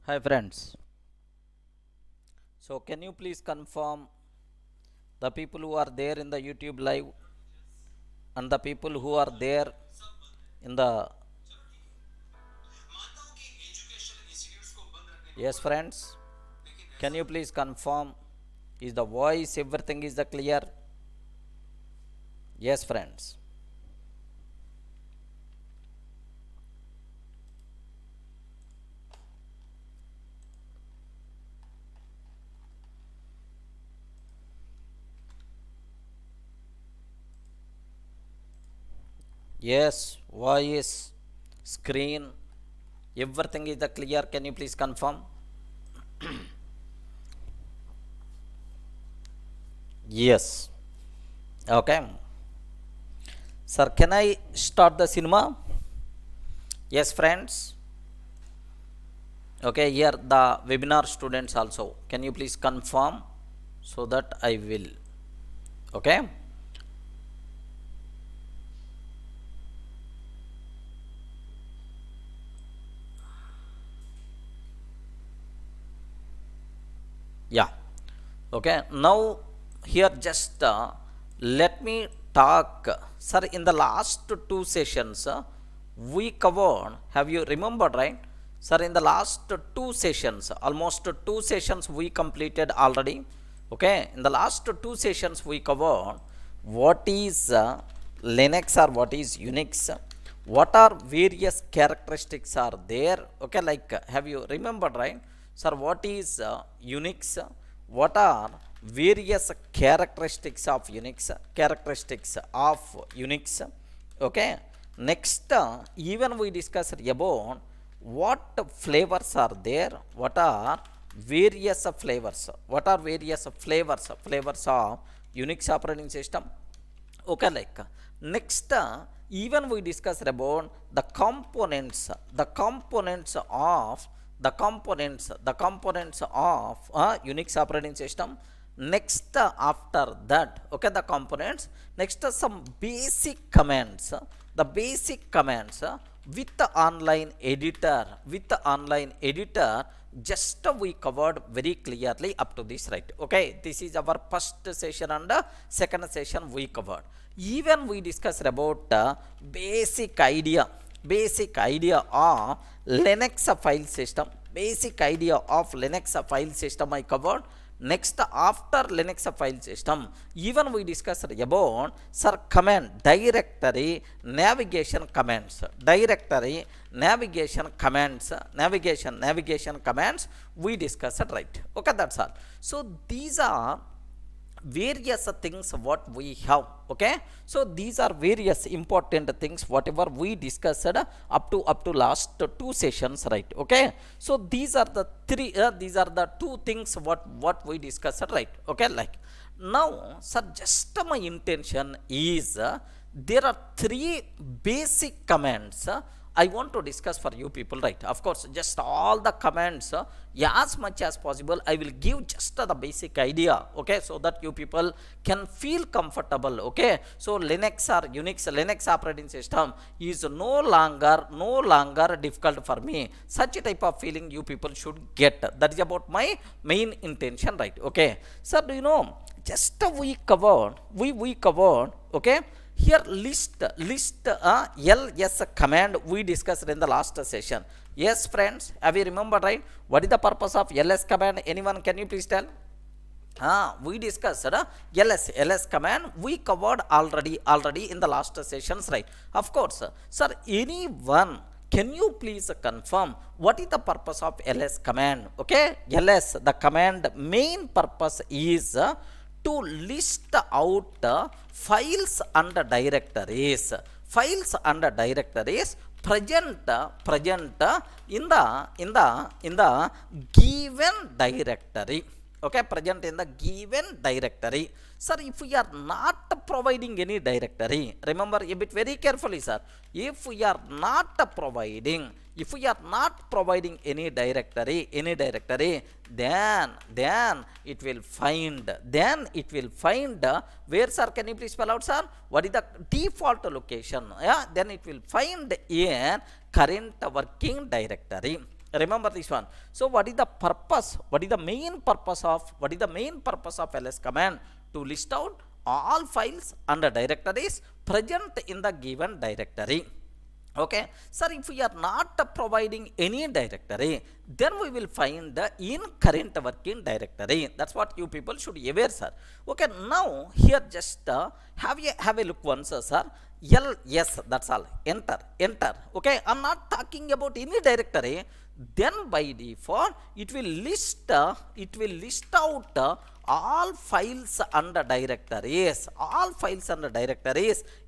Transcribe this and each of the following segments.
Hi friends. So can you please confirm the people who are there in the YouTube live and the people who are there in the yes friends. Can you please confirm is the voice everything is the clear? Yes friends. Yes, voice, screen, everything is the clear. Can you please confirm? Yes. Okay. Sir, can I start the cinema? Yes friends. Okay, here the webinar students also. Can you please confirm so that I will? Okay. Yeah. Okay. Now here just let me talk, sir. In the last two sessions, we covered. Have you remembered, right, sir? In the last two sessions, almost two sessions we completed already. Okay. In the last two sessions, we covered what is Linux or what is Unix. What are various characteristics are there? Okay, like have you remembered, right? Sir, what is Unix? What are various characteristics of Unix? Characteristics of Unix. Okay. Next, even we discussed about what flavors are there. What are various flavors? What are various flavors? Flavors of Unix operating system. Okay, like next, even we discussed about the components of Unix operating system. Next, after that, okay, the components. Next, some basic commands. The basic commands with the online editor. With the online editor, just we covered very clearly up to this, right? Okay, this is our first session and second session we covered. Even we discussed about basic idea of Linux file system. Basic idea of Linux file system I covered. Next, after Linux file system, even we discussed about sir command directory navigation commands. Directory navigation commands we discussed, right? Okay, that's all. So these are various things what we have. Okay, so these are various important things whatever we discussed up to last two sessions, right? Okay, so these are the these are the two things what we discussed, right? Okay, like now sir, just my intention is there are three basic commands I want to discuss for you people, right? Of course, just all the commands, as much as possible, I will give just the basic idea, okay, so that you people can feel comfortable, okay? So Linux or Unix, Linux operating system is no longer difficult for me. Such a type of feeling you people should get. That is about my main intention, right? Okay, so do you know? Just we covered, okay, here list ls command we discussed in the last session. Yes friends, have you remembered, right? What is the purpose of ls command? Anyone, can you please tell? We discussed ls command we covered already in the last sessions, right? Of course, sir, anyone, can you please confirm what is the purpose of ls command? Okay, ls, the command main purpose is to list out files and directories. Files and directories present in the given directory. Okay, present in the given directory. Sir, if we are not providing any directory, remember a bit very carefully, sir. If we are not providing, any directory, then it will find where, sir, can you please spell out, sir, what is the default location? Yeah, then it will find a current working directory. Remember this one. So what is the purpose, what is the main purpose of ls command? To list out all files and directories present in the given directory. Okay, sir, if we are not providing any directory, then we will find the in current working directory. That's what you people should be aware, sir. Okay, now here just have a look once, sir. Yes, that's all. Enter. Okay, I'm not talking about any directory. Then by default it will list out all files under directories,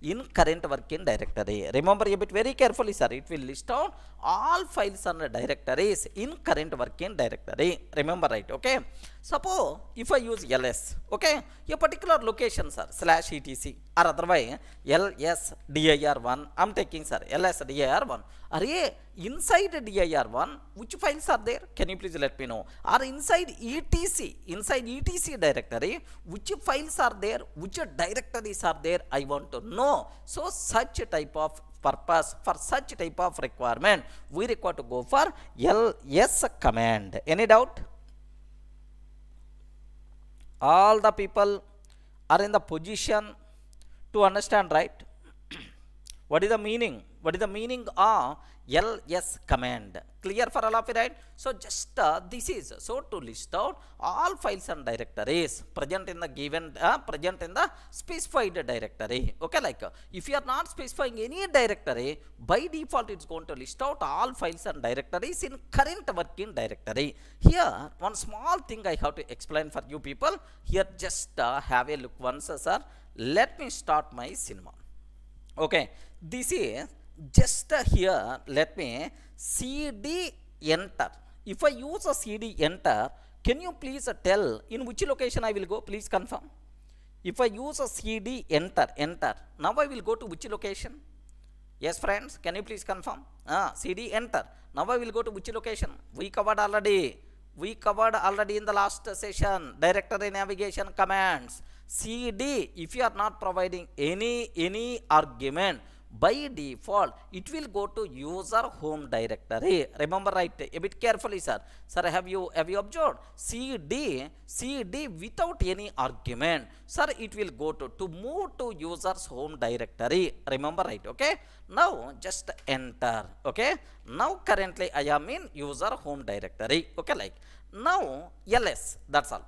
in current working directory. Remember a bit very carefully, sir. It will list out all files under directories in current working directory. Remember, right? Okay, suppose if I use ls, okay, a particular location, sir, /etc or otherwise lsdir1, I'm taking, sir, lsdir1. Array, inside dir1, which files are there? Can you please let me know? Or inside etc directory, which files are there, which directories are there? I want to know. So such type of purpose, for such type of requirement, we require to go for ls command. Any doubt? All the people are in the position to understand, right? What is the meaning? What is the meaning of ls command? Clear for all of you, right? So just this is so to list out all files and directories present in the given present in the specified directory. Okay, like if you are not specifying any directory, by default it's going to list out all files and directories in current working directory. Here one small thing I have to explain for you people. Here just have a look once, sir. Let me start my cinema. Okay, this is just here. Let me cd enter. If I use a cd enter, can you please tell in which location I will go? Please confirm. If I use a cd enter, now I will go to which location? Yes, friends, can you please confirm? Cd enter. Now I will go to which location? We covered already in the last session directory navigation commands. cd, if you are not providing any argument, by default it will go to user home directory. Remember, right? A bit carefully, sir. Have you observed? cd without any argument, sir, it will go to move to user's home directory. Remember, right? Okay, now just enter. Okay, now currently I am in user home directory. Okay, like now ls, that's all.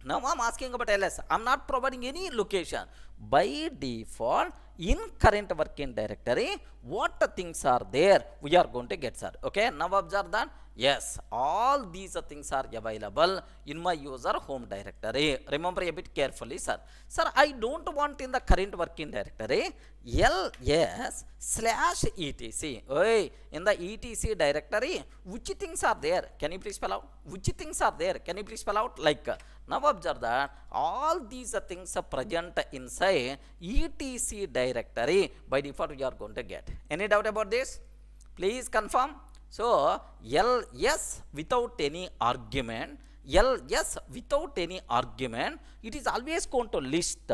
Now I'm asking about ls. I'm not providing any location. By default, in current working directory, what things are there, we are going to get, sir. Okay, now observe that. Yes, all these things are available in my user home directory. Remember a bit carefully, sir. Sir, I don't want in the current working directory ls/etc. In the etc directory, which things are there? Can you please spell out? Which things are there? Can you please spell out? Like, now observe that all these things are present inside etc directory. By default, you are going to get. Any doubt about this? Please confirm. So ls without any argument, it is always going to list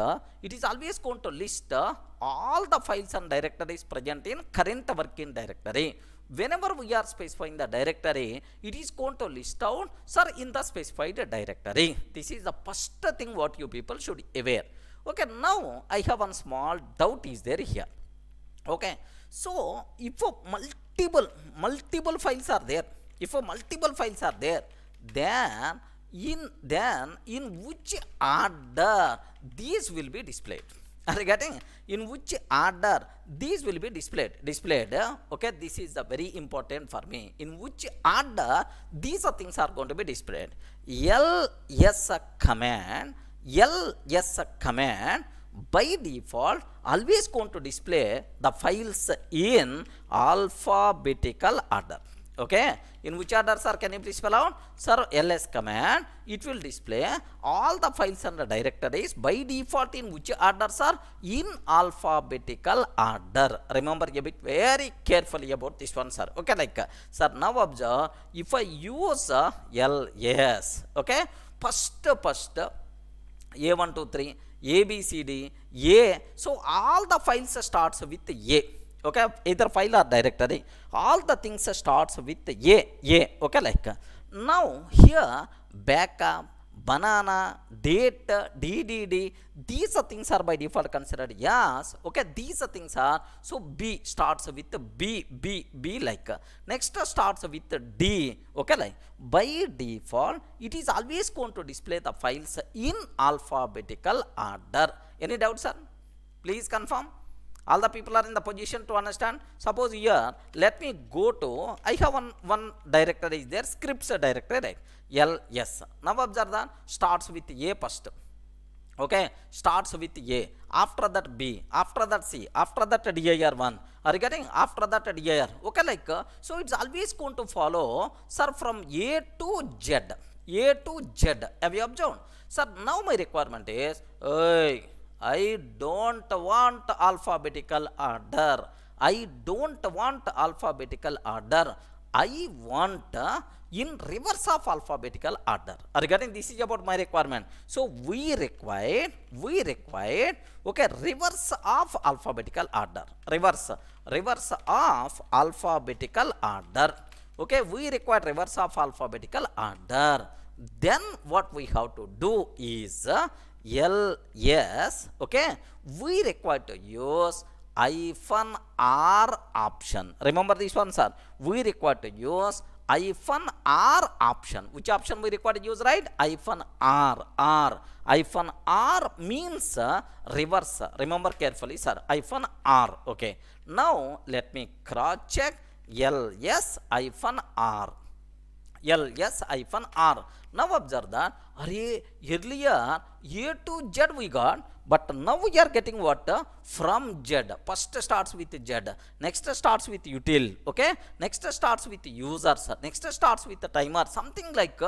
all the files and directories present in current working directory. Whenever we are specifying the directory, it is going to list out, sir, in the specified directory. This is the first thing what you people should be aware. Okay, now I have one small doubt is there here. Okay, so if multiple files are there, then in which order these will be displayed? Are you getting? In which order these will be displayed? Okay, this is the very important for me. In which order these things are going to be displayed? ls command by default always going to display the files in alphabetical order. Okay, in which order, sir? Can you please spell out? Sir, ls command, it will display all the files and the directories by default in which order, sir? In alphabetical order. Remember a bit very carefully about this one, sir. Okay, like, sir, now observe, if I use ls, okay, first A1, 2, 3, A, B, C, D, A. So all the files starts with A. okay, either file or directory, all the things starts with a, okay, like now here backup, banana, date, ddd, these are things are by default considered yes, okay, these are things are, so b starts with b like next starts with d, okay, like by default it is always going to display the files in alphabetical order. Any doubts, sir? Please confirm. All the people are in the position to understand. Suppose here let me go to, I have one directory is there, scripts directory, right? ls. Now observe that starts with a first, okay, starts with a, after that b, after that c, after that dir1, are you getting, after that dir, okay, like so it's always going to follow, sir, from a to z, a to z. Have you observed, sir? Now my requirement is, I don't want alphabetical order. I don't want alphabetical order. I want in reverse of alphabetical order. Are you getting? This is about my requirement. So we required, okay, reverse of alphabetical order. Reverse of alphabetical order. Okay, we require reverse of alphabetical order. Then what we have to do is ls, okay, we require to use -r option. Remember this one, sir? We require to use -r option. Which option we require to use, right? -r. -r means reverse. Remember carefully, sir. -r. Okay. Now let me cross check ls-r. ls-r. Now observe that earlier a to z we got, but now we are getting what, from z. First starts with z, next starts with util, okay, next starts with users, next starts with the timer, something like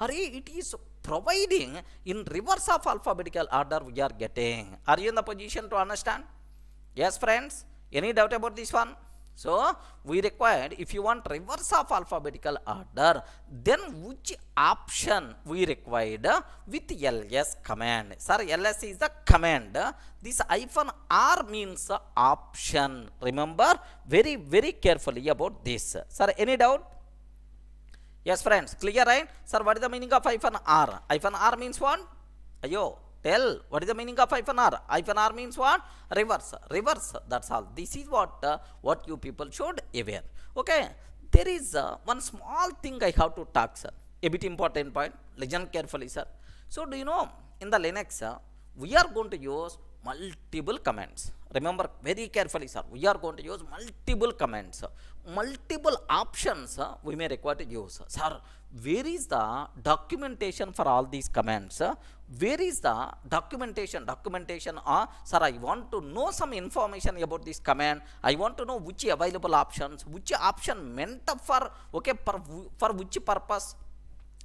it is providing in reverse of alphabetical order we are getting. Are you in the position to understand? Yes, friends. Any doubt about this one? So we required, if you want reverse of alphabetical order, then which option we required with ls command? Sir, ls is the command. This -r means option. Remember very, very carefully about this. Sir, any doubt? Yes, friends, clear, right? Sir, what is the meaning of -r? -r means what? Ayo, tell, what is the meaning of -r? -r means what? Reverse. That's all. This is what you people should aware. Okay. There is one small thing I have to talk, sir. A bit important point. Listen carefully, sir. So do you know, in the Linux, we are going to use multiple commands. Remember very carefully, sir. We are going to use multiple commands. Multiple options we may require to use. Sir, where is the documentation for all these commands? Where is the documentation? Sir, I want to know some information about this command. I want to know which available options, which option meant for, okay, for which purpose.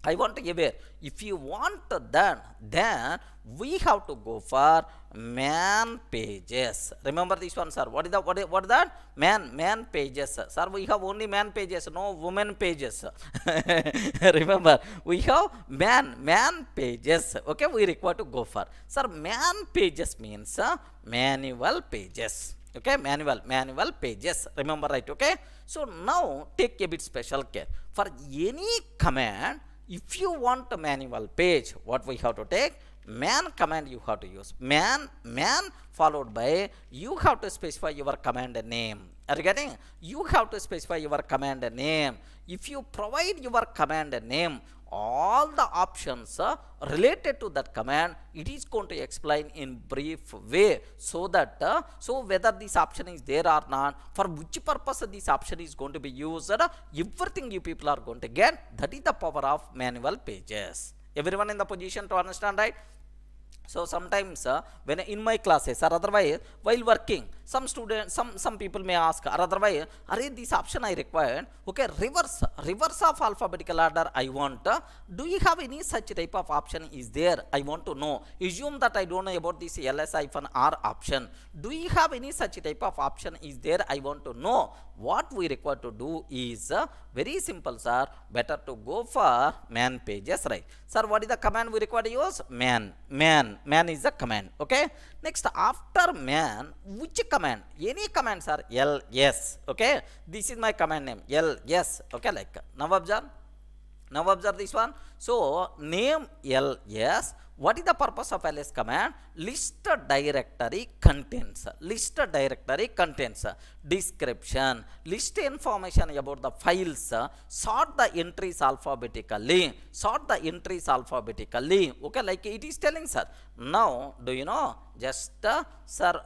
I want to aware. If you want that, then we have to go for man pages. Remember this one, sir. What is that? Man pages. Sir, we have only man pages, no woman pages. Remember, we have man pages. Okay, we require to go for. Sir, man pages means manual pages. Okay, manual pages. Remember, right? Okay. So now take a bit special care. For any command, if you want a manual page, what we have to take? Man command you have to use. Man followed by, you have to specify your command name. Are you getting? You have to specify your command name. If you provide your command name, all the options related to that command, it is going to explain in brief way, so that so whether this option is there or not, for which purpose this option is going to be used, everything you people are going to get. That is the power of manual pages. Everyone in the position to understand, right? So sometimes when in my classes or otherwise while working, some students, some people may ask, or otherwise, this option I required, okay, reverse of alphabetical order I want. Do you have any such type of option is there? I want to know. Assume that I don't know about this ls-r option. Do you have any such type of option is there? I want to know. What we require to do is very simple, sir. Better to go for man pages, right? Sir, what is the command we require to use? Man is the command. Okay. Next, after man, which any command sir, ls, okay, this is my command name, ls, okay, like, now observe this one. So name ls, what is the purpose of ls command? List directory contents, description, list information about the files, sort the entries alphabetically, okay, like it is telling sir. Now do you know, just sir,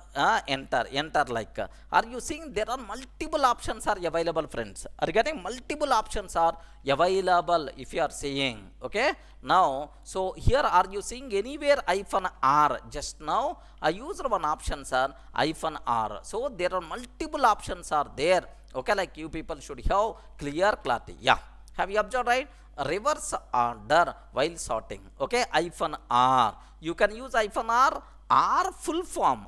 enter, like, are you seeing there are multiple options are available, friends? Are you getting? Multiple options are available if you are seeing, okay. Now so here are you seeing anywhere -r? Just now I used one option sir, -r. So there are multiple options are there, okay, like you people should have clear clarity. Yeah, have you observed, right? Reverse order while sorting, okay, -r, you can use -r or full form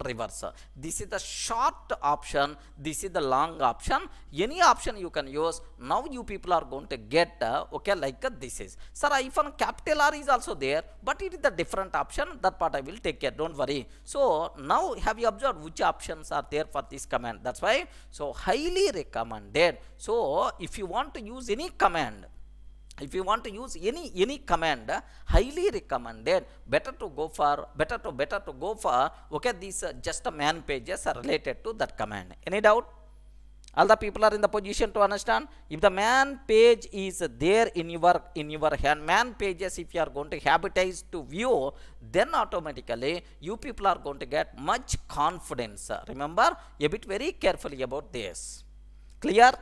reverse. This is the short option, this is the long option, any option you can use. Now you people are going to get, okay, like this is sir, capital R is also there, but it is the different option, that part I will take care, don't worry. So now have you observed which options are there for this command? That's why so highly recommended. So if you want to use any command, any command, highly recommended, better to go for, okay, these just man pages are related to that command. Any doubt? All the people are in the position to understand. If the man page is there in your hand, man pages, if you are going to habitize to view, then automatically you people are going to get much confidence. Remember a bit very carefully about this. Clear?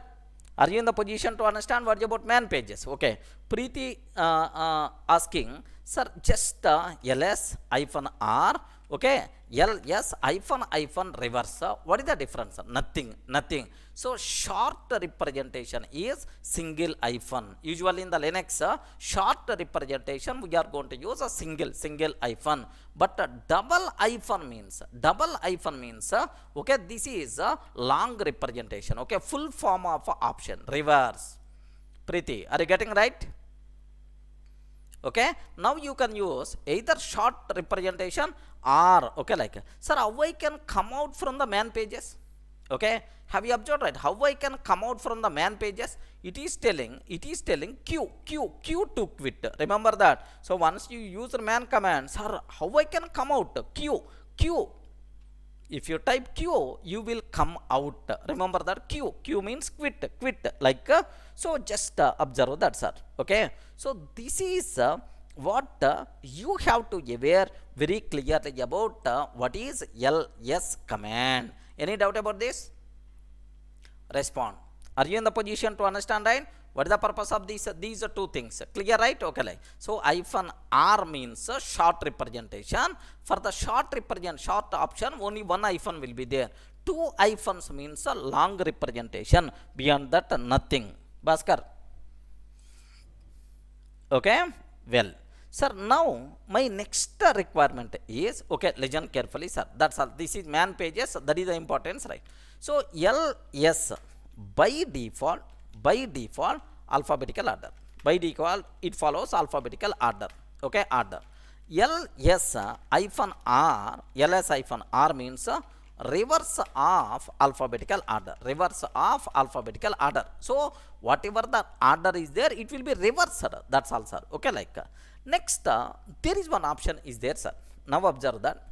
Are you in the position to understand what about man pages? Okay, Preeti asking sir, just ls-r, okay, ls-reverse, what is the difference? Nothing. So short representation is single hyphen. Usually in the Linux, short representation we are going to use a single hyphen, but double hyphen means, okay, this is a long representation, okay, full form of option, reverse. Preeti, are you getting right? Okay, now you can use either short representation or, okay, like, sir, how I can come out from the man pages? Okay, have you observed, right, how I can come out from the man pages? It is telling q to quit. Remember that. So once you use the man command, sir, how I can come out? Q, if you type q, you will come out. Remember that q means quit, like, so just observe that, sir. Okay, so this is what you have to aware very clearly about what is ls command. Any doubt about this? Respond. Are you in the position to understand, right? What is the purpose of these two things? Clear, right? Okay, like, so -r means short representation. For the short option, only one hyphen will be there. Two hyphens means a long representation. Beyond that, nothing. Bhaskar. Okay, well, sir, now my next requirement is, okay, listen carefully, sir. That's all. This is man pages. That is the importance, right? So ls by default alphabetical order. By default it follows alphabetical order. Okay, order. ls-r means reverse of alphabetical order. So whatever the order is there, it will be reversed. That's all, sir. Okay, like, next there is one option is there, sir. Now observe that.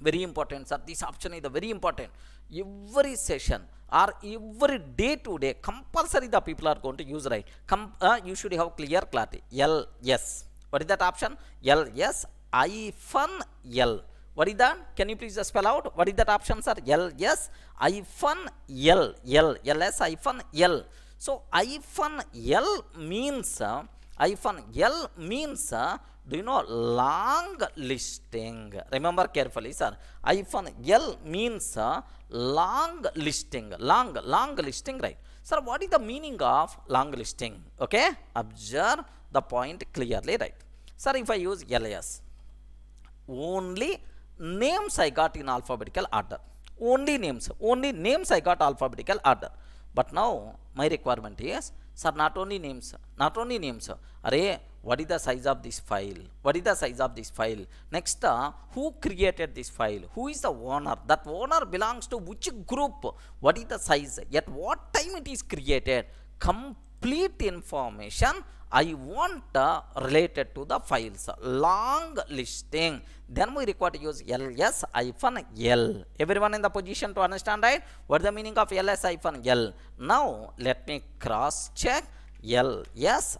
Very important, sir. This option is very important. Every session or every day to day, compulsory the people are going to use, right? You should have clear clarity. ls. What is that option? ls-l. What is that? Can you please spell out? What is that option, sir? ls-l. ls-l. So -l means do you know long listing? Remember carefully, sir. -l means long listing, long listing, right? Sir, what is the meaning of long listing? Okay, observe the point clearly, right? Sir, if I use ls, only names I got in alphabetical order. Only names I got alphabetical order. But now my requirement is, sir, not only names. Array, what is the size of this file, what is the size of this file. Next, who created this file, who is the owner, that owner belongs to which group, what is the size, at what time it is created. Complete information I want related to the files, long listing. Then we require to use ls-l. Everyone in the position to understand, right? What is the meaning of ls-l? Now let me cross check ls-l.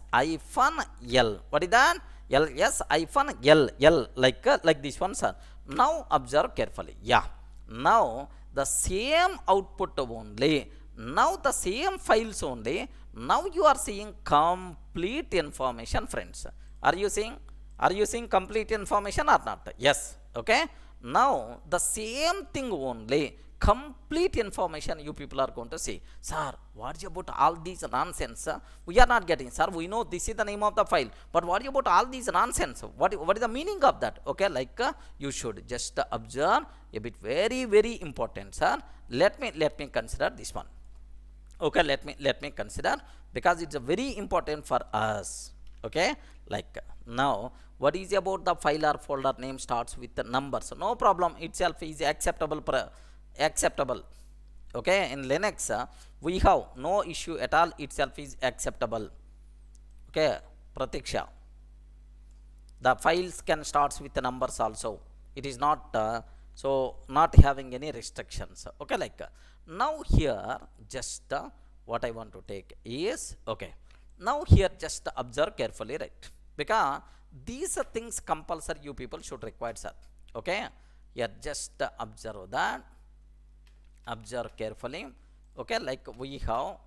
What is that? ls-l, like this one, sir. Now observe carefully. Yeah, now the same output only, now the same files only. Now you are seeing complete information, friends. Are you seeing complete information or not? Yes. Okay, now the same thing only, complete information you people are going to see. Sir, what is about all these nonsense? We are not getting, sir. We know this is the name of the file, but what is about all these nonsense? What is the meaning of that? Okay, like you should just observe a bit, very very important, sir. Let me consider this one. Okay, let me consider, because it's a very important for us. Okay, like now what is about the file or folder name starts with the numbers, no problem, itself is acceptable. Okay, in Linux we have no issue at all, itself is acceptable. Okay, Pratiksha, the files can starts with the numbers also, it is not so not having any restrictions. Okay, like now here just what I want to take is, okay, now here just observe carefully, right? Because these are things compulsory you people should require, sir. Okay, here just observe that, observe carefully. Okay, like we have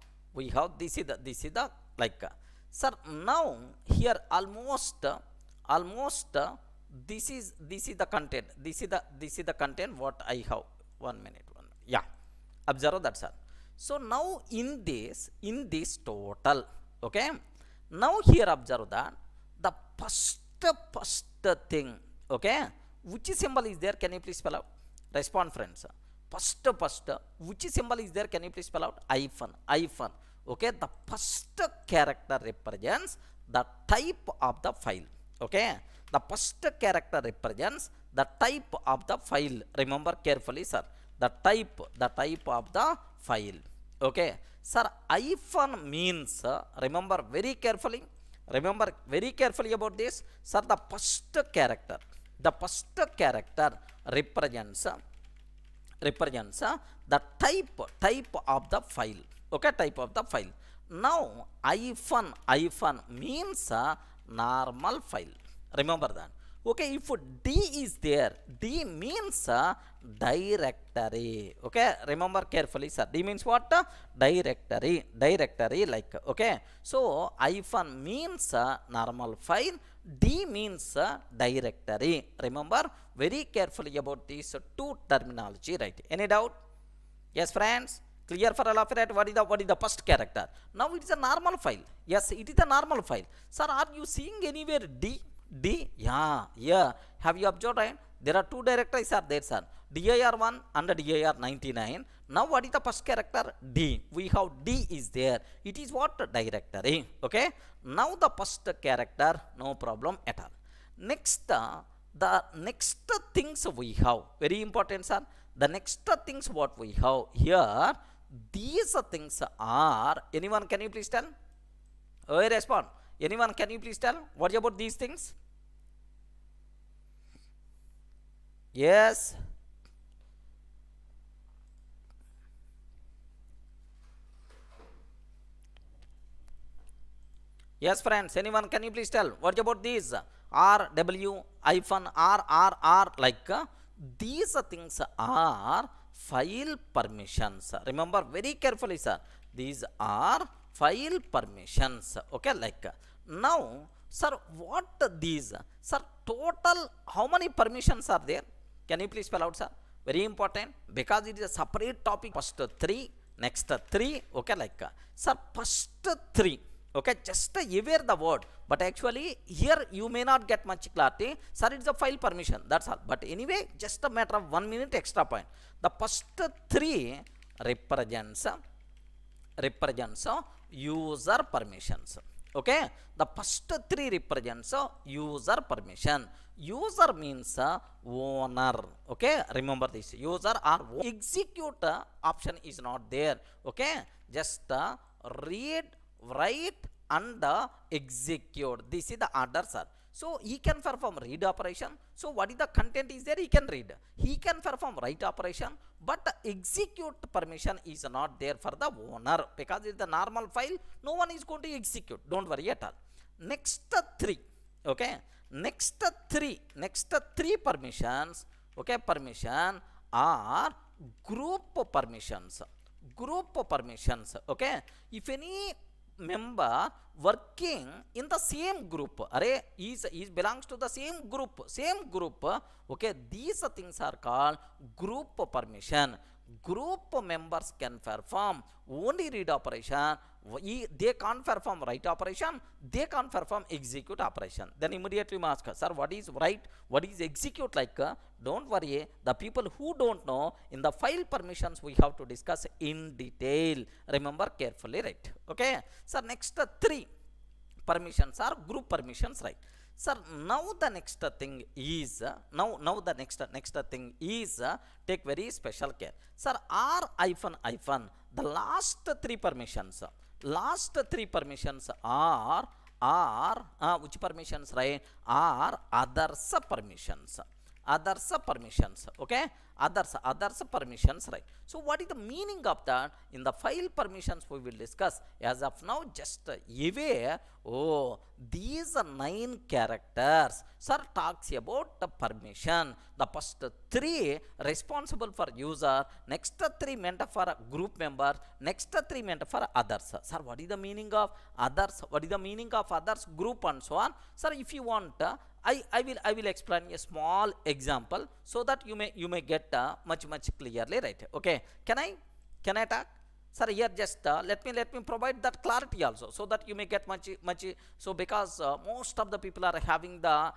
this is the like sir. Now here almost this is the content, this is the content what I have. 1 minute, yeah, observe that, sir. So now in this total, okay, now here observe that the first thing, okay, which symbol is there, can you please spell out? Respond, friends. First which symbol is there, can you please spell out? Hyphen. Okay, the first character represents the type of the file. Okay, the first character represents the type of the file. Remember carefully, sir, the type of the file. Okay, sir, hyphen means remember very carefully about this, sir. The first character represents the type of the file. Okay, type of the file. Now hyphen means normal file, remember that. Okay, if D is there, D means directory. Okay, remember carefully, sir. D means what? Directory, like. Okay, so hyphen means normal file, D means directory. Remember very carefully about these two terminology, right? Any doubt? Yes, friends, clear for all of it, right? What is the first character? Now it is a normal file. Yes, it is a normal file. Sir, are you seeing anywhere D? Yeah. Have you observed, right? There are two directories are there, sir. dir1 and dir99. Now what is the first character? D. We have D is there. It is what? Directory. Okay. Now the first character, no problem at all. Next, the next things we have, very important, sir. The next things what we have here, these things are, anyone can you please tell? Oh, respond. Anyone can you please tell what about these things? Yes. Yes, friends, anyone can you please tell what about these? RW hyphen R, like these things are file permissions. Remember very carefully, sir. These are file permissions. Okay, like now, sir, what these? Sir, total how many permissions are there? Can you please spell out, sir? Very important, because it is a separate topic. First 3, next 3. Okay, like sir, first 3. Okay, just aware the word, but actually here you may not get much clarity. Sir, it's a file permission, that's all. But anyway, just a matter of 1 minute extra point. The first 3 represents user permissions. Okay, the first three represents user permission. User means owner. Okay, remember this, user or execute option is not there. Okay, just read, write and execute, this is the order, sir. So he can perform read operation. So what is the content is there, he can read, he can perform write operation, but execute permission is not there for the owner, because it's the normal file, no one is going to execute, don't worry at all. Next three, okay, next three permissions, okay, permission are group permissions. Group permissions, okay, if any member working in the same group, array is belongs to the same group, okay, these things are called group permission. Group members can perform only read operation, they can't perform write operation, they can't perform execute operation. Then immediately we ask, sir, what is write, what is execute like? Don't worry, the people who don't know, in the file permissions we have to discuss in detail, remember carefully, right? Okay, sir, next three permissions are group permissions, right? Sir, now the next thing is now the next thing is take very special care, sir. R hyphen hyphen, the last three permissions are which permissions, right? Are others permissions, okay, others permissions, right? So what is the meaning of that? In the file permissions we will discuss. As of now, just aware, oh, these 9 characters, sir, talks about the permission. The first 3 responsible for user, next 3 meant for group members, next 3 meant for others. Sir, what is the meaning of others? What is the meaning of others, group and so on? Sir, if you want, I will explain a small example so that you may get much clearly, right? Okay, can I talk? Sir, here just let me provide that clarity also, so that you may get much. So because most of the people are having the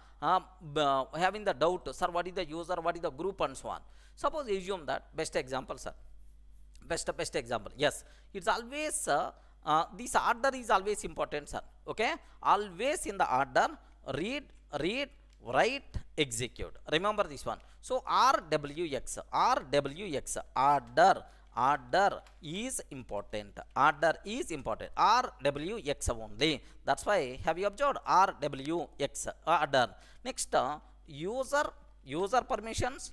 doubt, sir, what is the user, what is the group and so on. Suppose assume that, best example, sir, best example, yes, it's always this order is always important, sir. Okay, always in the order, read, write, execute, remember this one. So RWX, order is important, RWX only, that's why have you observed RWX, order. Next user permissions,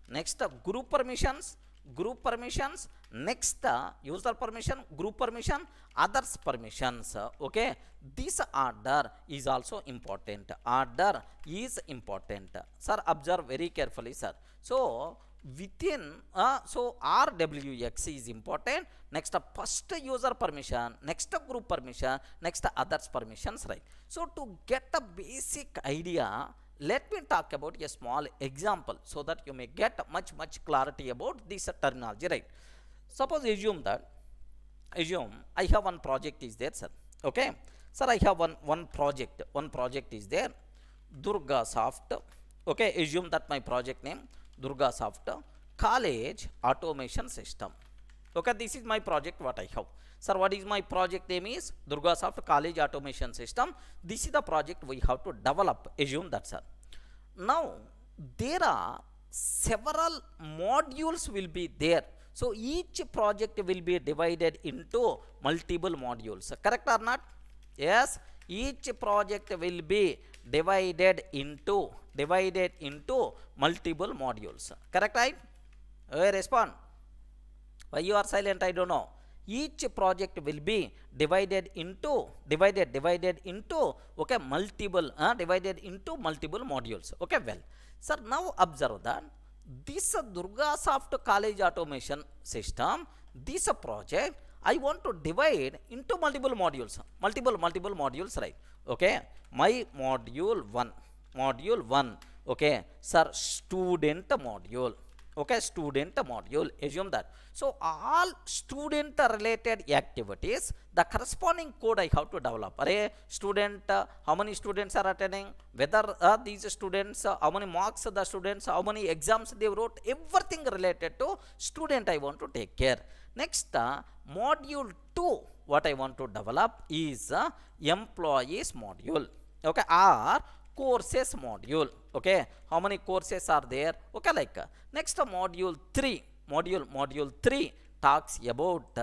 next group permissions, next user permission, group permission, others permissions. Okay, this order is also important, sir. Observe very carefully, sir. So within so RWX is important, next first user permission, next group permission, next others permissions, right? So to get a basic idea, let me talk about a small example so that you may get much clarity about this terminology, right? Suppose assume I have one project is there, sir. Okay, sir, I have one project is there, Durgasoft. Okay, assume that my project name Durgasoft college automation system. Okay, this is my project what I have. Sir, what is my project name is Durgasoft college automation system. This is the project we have to develop, assume that, sir. Now there are several modules will be there, so each project will be divided into multiple modules, correct or not? Yes, each project will be divided into multiple modules, correct, right? Respond. Why you are silent, I don't know. Each project will be divided into okay, multiple divided into multiple modules. Okay, well, sir, now observe that this Durgasoft college automation system, this project I want to divide into multiple modules, right? Okay, my module 1, okay, sir, student module. Okay, student module, assume that. So all student related activities, the corresponding code I have to develop. Array student, how many students are attending, whether these students, how many marks the students, how many exams they wrote, everything related to student I want to take care. Next module 2 what I want to develop is employees module, okay, or courses module, okay. How many courses are there? Okay, like next module 3, module 3 talks about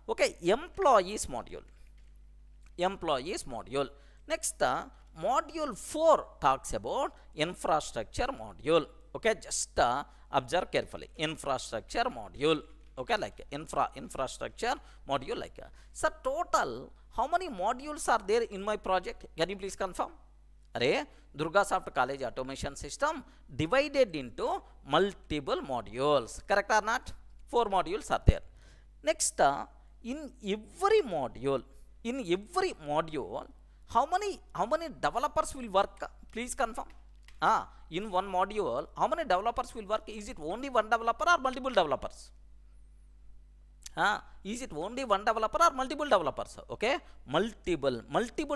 okay, employees module. Next module 4 talks about infrastructure module, okay. Just observe carefully, infrastructure module, okay, like infrastructure module, like so total how many modules are there in my project? Can you please confirm? Array Durgasoft College automation system divided into multiple modules, correct or not? 4 modules are there. Next in every module, how many developers will work? Please confirm. In one module how many developers will work? Is it only one developer or multiple developers? Is it only one developer or multiple developers? Okay, multiple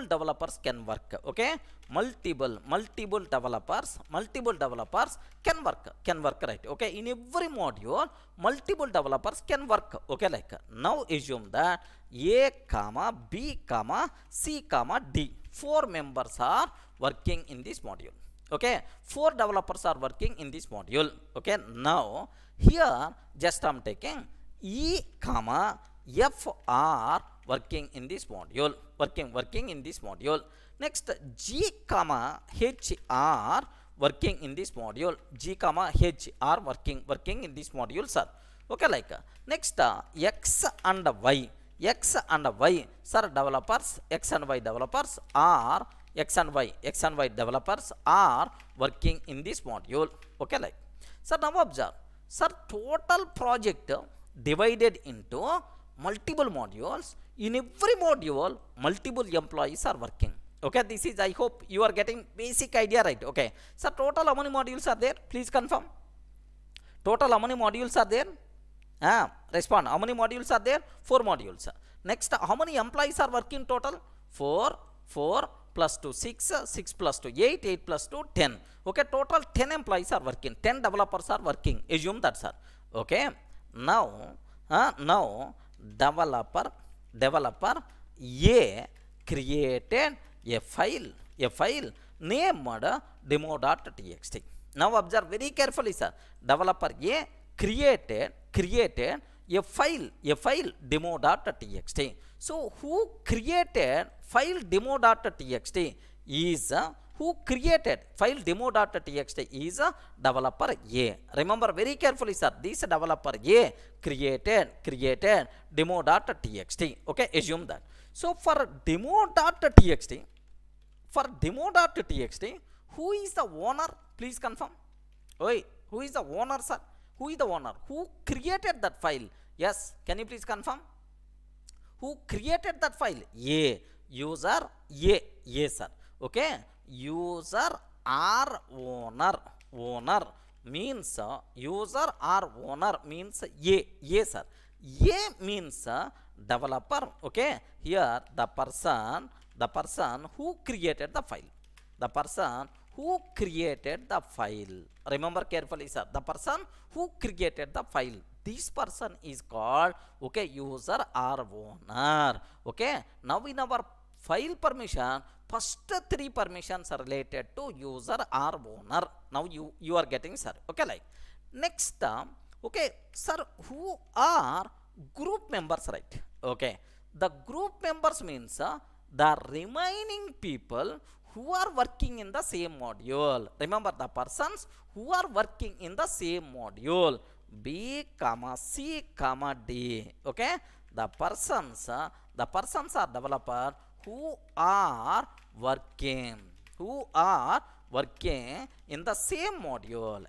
developers can work, okay. multiple developers can work, right? Okay, in every module multiple developers can work, okay. Like now assume that a comma b comma c comma d 4 members are working in this module, okay. 4 developers are working in this module, okay. Now here just I'm taking E comma F are working in this module, working in this module. Next G comma H are working in this module, G comma H are working in this module, sir, okay. Like next X and Y, sir, developers X and Y developers are developers are working in this module, okay. Like sir, now observe, sir, total project divided into multiple modules. In every module multiple employees are working, okay. This is, I hope you are getting basic idea, right? Okay, so total how many modules are there? Please confirm. Total how many modules are there? Respond. How many modules are there? 4 modules. Next, how many employees are working total? 4 plus 2 6, 6 plus 2 8, 8 plus 2 10, okay. Total 10 employees are working, 10 developers are working, assume that, sir, okay. Now developer A created a file named demo.txt. Now observe very carefully, sir. Developer A created a file demo.txt. So who created file demo.txt is who created file demo.txt is developer A. Remember very carefully, sir, this developer A created demo.txt, okay. Assume that. So for demo.txt, who is the owner? Please confirm. Who is the owner, sir? Who is the owner? Who created that file? Yes, can you please confirm? Who created that file? User A, sir, okay. User or owner means user or owner means A, sir. A means developer, okay. Here the person who created the file, remember carefully, sir, the person who created the file, this person is called, okay, user or owner, okay. Now in our file permission, first 3 permissions are related to user or owner. Now you are getting, sir, okay. Like next okay, sir, who are group members, right? Okay, the group members means the remaining people who are working in the same module. Remember the persons who are working in the same module, B comma C comma D, okay. The persons are developer who are working in the same module,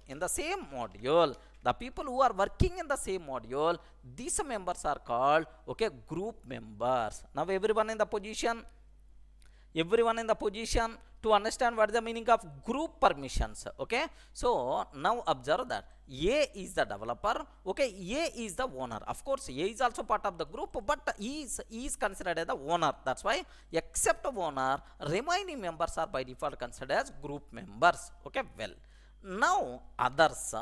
the people who are working in the same module, these members are called, okay, group members. Now everyone in the position to understand what is the meaning of group permissions, okay. So now observe that A is the developer, okay, A is the owner. Of course A is also part of the group, but he is considered as the owner. That's why except owner, remaining members are by default considered as group members, okay. Well, now others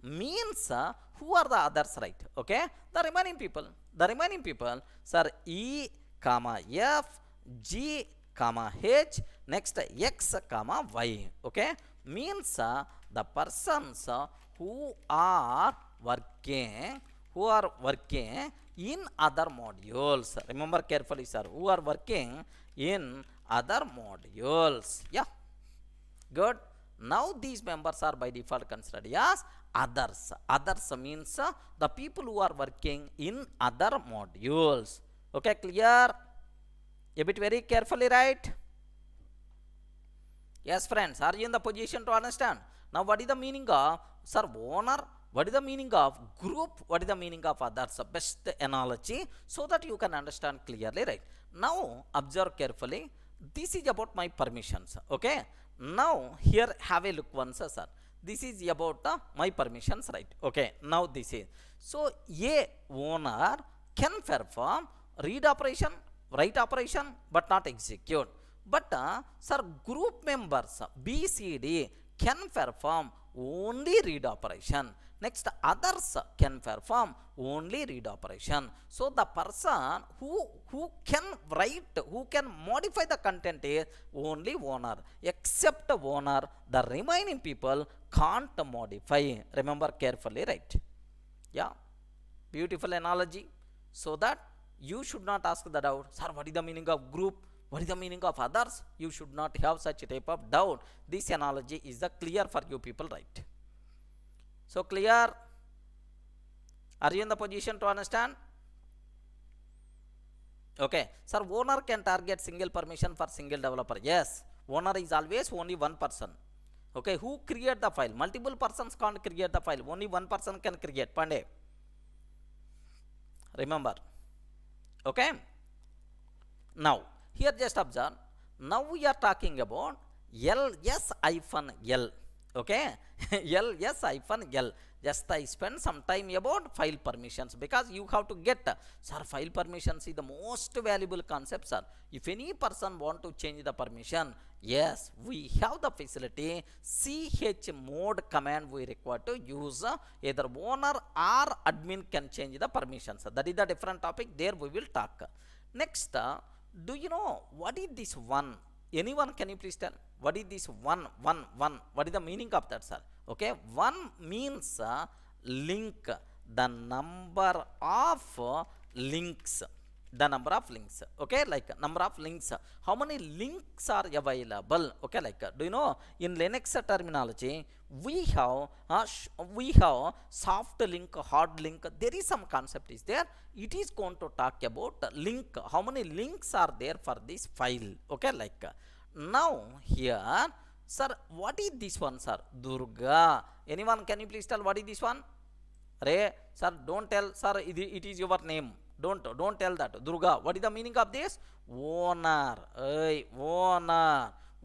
means who are the others, right? Okay, the remaining people, The remaining people, sir, E, comma F, G, comma H, next X, comma Y. Okay, means the persons who are working in other modules. Remember carefully, sir, who are working in other modules. Yeah, good. Now these members are by default considered as others. Others means the people who are working in other modules. Okay, clear? A bit very carefully, right? Yes, friends, are you in the position to understand? Now, what is the meaning of, sir, owner? What is the meaning of group? What is the meaning of others? Best analogy so that you can understand clearly, right? Now, observe carefully. This is about my permissions, okay? Now, here have a look once, sir. This is about my permissions, right? Okay, now this is. So, a owner can perform read operation, write operation, but not execute. But, sir, group members B, C, D can perform only read operation. Next, others can perform only read operation. So, the person who can write, who can modify the content is only owner. Except owner, the remaining people can't modify. Remember carefully, right? Yeah, beautiful analogy. So that you should not ask the doubt, sir, what is the meaning of group? What is the meaning of others? You should not have such a type of doubt. This analogy is the clear for you people, right? So clear? Are you in the position to understand? Okay. Sir, owner can target single permission for single developer. Yes. Owner is always only one person. Okay. Who create the file? Multiple persons can't create the file. Only one person can create. Pandey. Remember. Okay. Now, here just observe. Now we are talking about ls-l. Okay. ls-l. Just I spend some time about file permissions because you have to get, sir, file permissions is the most valuable concept, sir. If any person want to change the permission, yes, we have the facility. chmod command we require to use. Either owner or admin can change the permissions. That is the different topic. There we will talk. Next, do you know what is this one? Anyone, can you please tell? What is this one? What is the meaning of that, sir? Okay, one means link, the number of links. The number of links. Okay, like number of links. How many links are available? Okay, like do you know in Linux terminology we have soft link, hard link. There is some concept is there. It is going to talk about link. How many links are there for this file? Okay, like now here, sir, what is this one, sir? Durga. Anyone, can you please tell what is this one? Ray, sir, don't tell, sir, it is your name. Don't tell that. Durga, what is the meaning of this? Owner.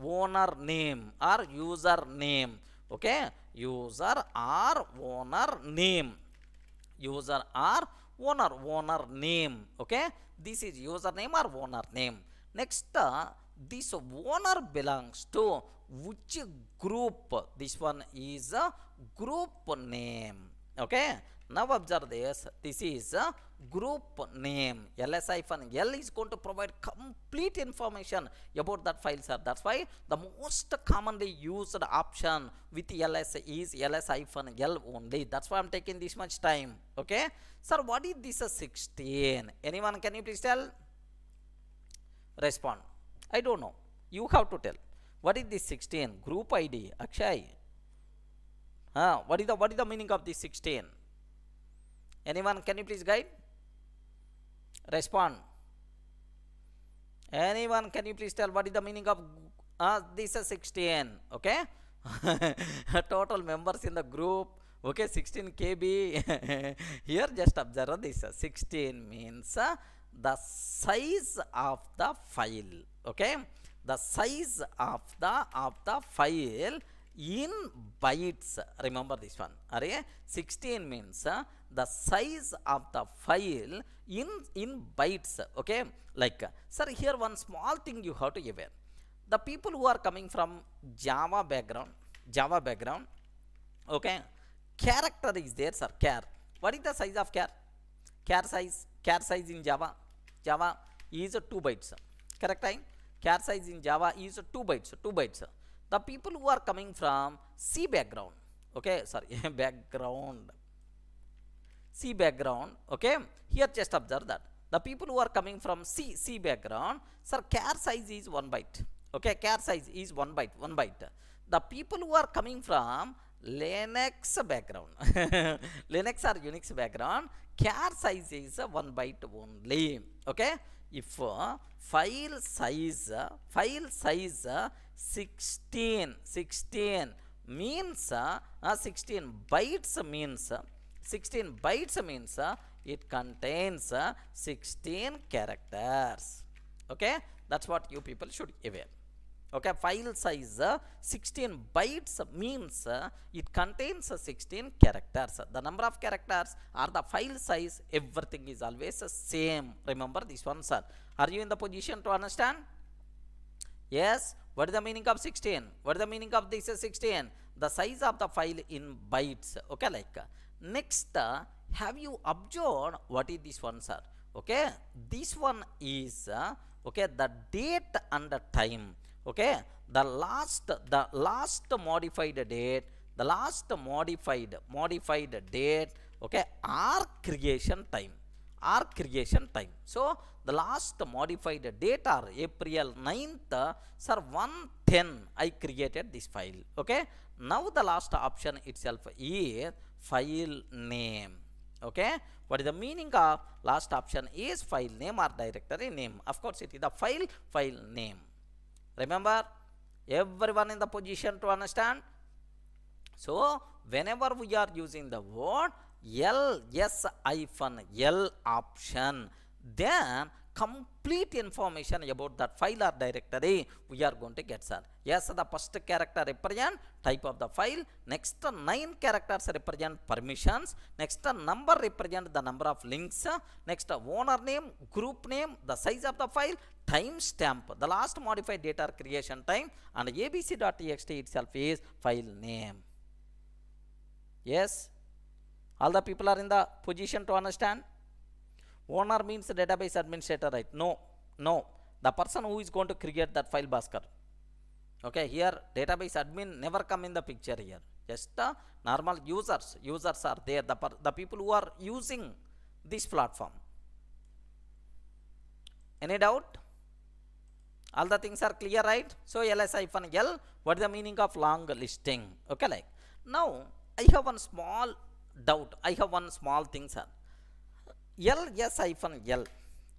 Owner name or user name. Okay, user or owner name. User or owner name. Okay, this is user name or owner name. Next, this owner belongs to which group? This one is a group name. Okay, now observe this. This is a group name. ls-l is going to provide complete information about that file, sir. That's why the most commonly used option with ls is ls-l only. That's why I'm taking this much time. Okay, sir, what is this 16? Anyone, can you please tell? Respond. I don't know. You have to tell. What is this 16? Group ID. Akshay. What is the meaning of this 16? Anyone, can you please guide? Respond. Anyone, can you please tell what is the meaning of this 16? Okay. Total members in the group. Okay, 16 KB. Here just observe this. 16 means the size of the file. Okay, the size of the file in bytes. Remember this one. 16 means the size of the file in bytes. Okay, like sir, here one small thing you have to aware. The people who are coming from Java background, okay, character is there, sir. Char. What is the size of char? Char size. char size in Java is 2 bytes, correct time. Char size in Java is 2 bytes. The people who are coming from C background, okay, sorry, C background, okay, here just observe that the people who are coming from C background, sir, char size is 1 byte, okay, char size is 1 byte. The people who are coming from Linux background, Linux or Unix background, char size is 1 byte only, okay. If file size 16 means 16 bytes means it contains 16 characters, okay. That's what you people should aware, okay. File size 16 bytes means it contains 16 characters. The number of characters or the file size, everything is always same. Remember this one, sir. Are you in the position to understand? Yes. What is the meaning of 16? What is the meaning of this 16? The size of the file in bytes, okay. Like next, have you observed what is this one, sir? Okay, this one is okay, the date and the time, okay. The last modified date, the last modified date, okay, or creation time. So the last modified date are April 9th, sir, 110 I created this file, okay. Now the last option itself is file name, okay. What is the meaning of last option is file name or directory name? Of course it is the file name. Remember, everyone in the position to understand? So whenever we are using the word ls-l option, then complete information about that file or directory we are going to get, sir. Yes, the first character represent type of the file, next 9 characters represent permissions, next number represent the number of links, next owner name, group name, the size of the file, timestamp, the last modified data creation time, and abc.txt itself is file name. Yes, all the people are in the position to understand? Owner means database administrator, right? No. The person who is going to create that file, Bhaskar. Okay, here database admin never come in the picture here. Just normal users are there. The people who are using this platform. Any doubt? All the things are clear, right? So ls-l, what is the meaning of long listing? Okay, like now I have one small doubt. I have one small thing, sir. ls-l,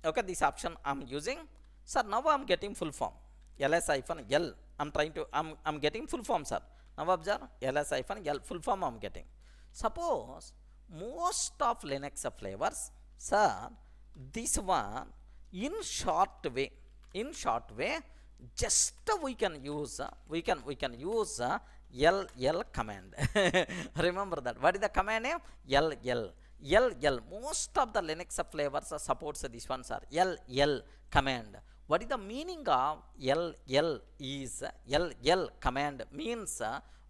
okay, this option I'm using, sir. Now I'm getting full form. ls-l, I'm getting full form, sir. Now observe, ls-l full form I'm getting. Suppose most of Linux flavors, sir, this one in short way, just we can use ll command. Remember that. What is the command name? ll. Most of the Linux flavors supports this one, sir. ll command. What is the meaning of ll is ll command means,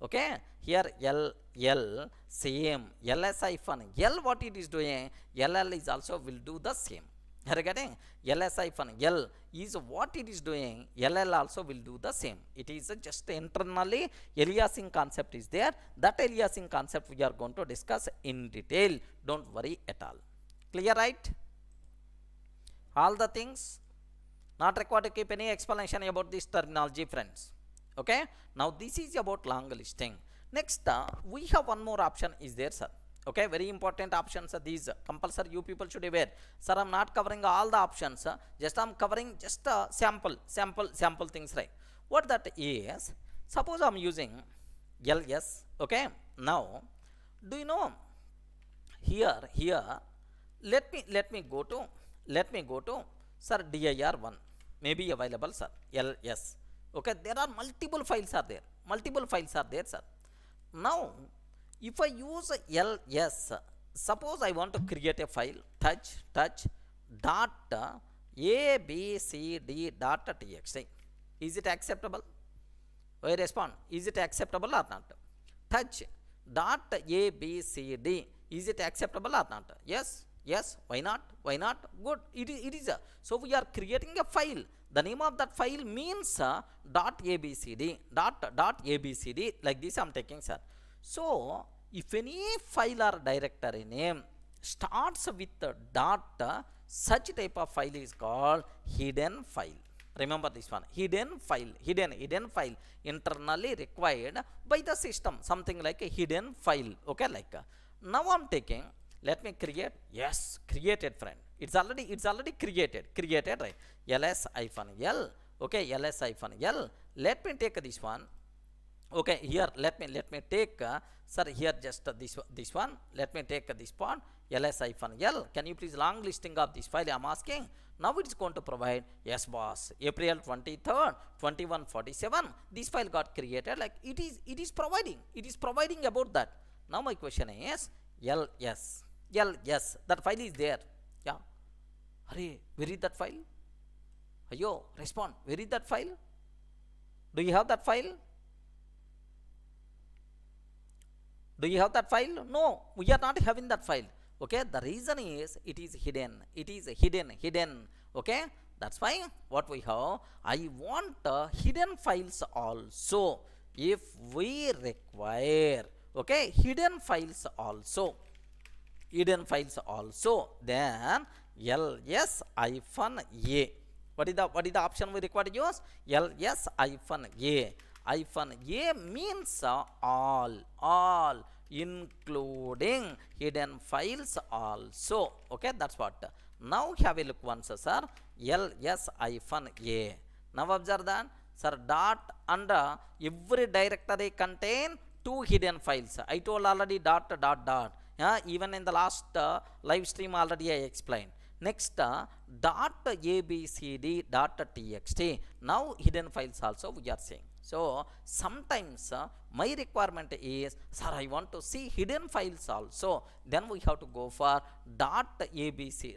okay, here ll same, ls-l, what it is doing, ll is also will do the same. You are getting? ls-l is what it is doing, ll also will do the same. It is just internally aliasing concept is there. That aliasing concept we are going to discuss in detail. Don't worry at all. Clear, right? All the things not required to keep any explanation about this terminology, friends. Okay, now this is about long listing. Next, we have one more option is there, sir. Okay, very important options are these. Compulsory you people should be aware. Sir, I'm not covering all the options. Just I'm covering just sample things, right? What that is, suppose I'm using ls. Okay, now do you know here let me go to sir dir1 may be available, sir. ls. Okay, there are multiple files are there, sir. Now if I use ls, suppose I want to create a file touch dot abcd.txt. Is it acceptable? I respond, is it acceptable or not? Touch dot abcd, is it acceptable or not? Yes, why not? Why not? Good. It is a, so we are creating a file. The name of that file means .abcd .abcd, like this I'm taking, sir. So if any file or directory name starts with dot, such type of file is called hidden file. Remember this one, hidden file, hidden file internally required by the system, something like a hidden file. Okay, like now I'm taking, let me create, yes, created, friend. It's already created, right? ls-l. Okay, ls-l. Let me take this one. Okay, here let me take sir, here just this one. Let me take this part, ls-l. Can you please long listing of this file I'm asking? Now it's going to provide, yes boss, April 23rd 2147 this file got created, like it is providing about that. Now my question is ls, that file is there. Yeah, hurry, where is that file? Ayo, respond, where is that file? Do you have that file? Do you have that file? No, we are not having that file. Okay, the reason is it is hidden. Okay, that's why what we have, I want hidden files also. If we require, okay, hidden files also, then ls-a. What is the option we require to use? ls-a. -a means all, including hidden files also. Okay, that's what. Now have a look once, sir. ls-a. Now observe that, sir, dot under every directory contain 2 hidden files. I told already dot. Even in the last live stream already I explained. Next .abcd.txt. Now hidden files also we are saying. So sometimes my requirement is, sir, I want to see hidden files also. Then we have to go for .abc.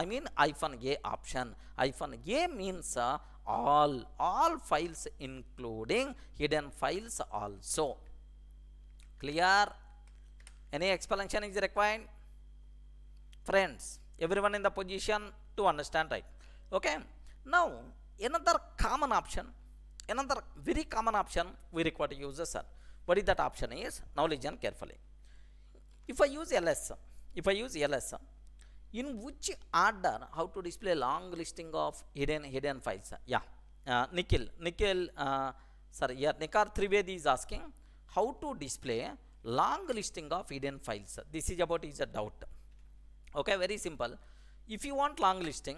I mean -a option. -a means all files including hidden files also. Clear? Any explanation is required? Friends, everyone in the position to understand, right? Okay. Now another common option, another very common option we require to use, sir. What is that option is? Now listen carefully. If I use ls, in which order how to display long listing of hidden files? Yeah, Nikhil, sorry, yeah, Nikar Trivedi is asking how to display long listing of hidden files. This is about his doubt. Okay, very simple. If you want long listing,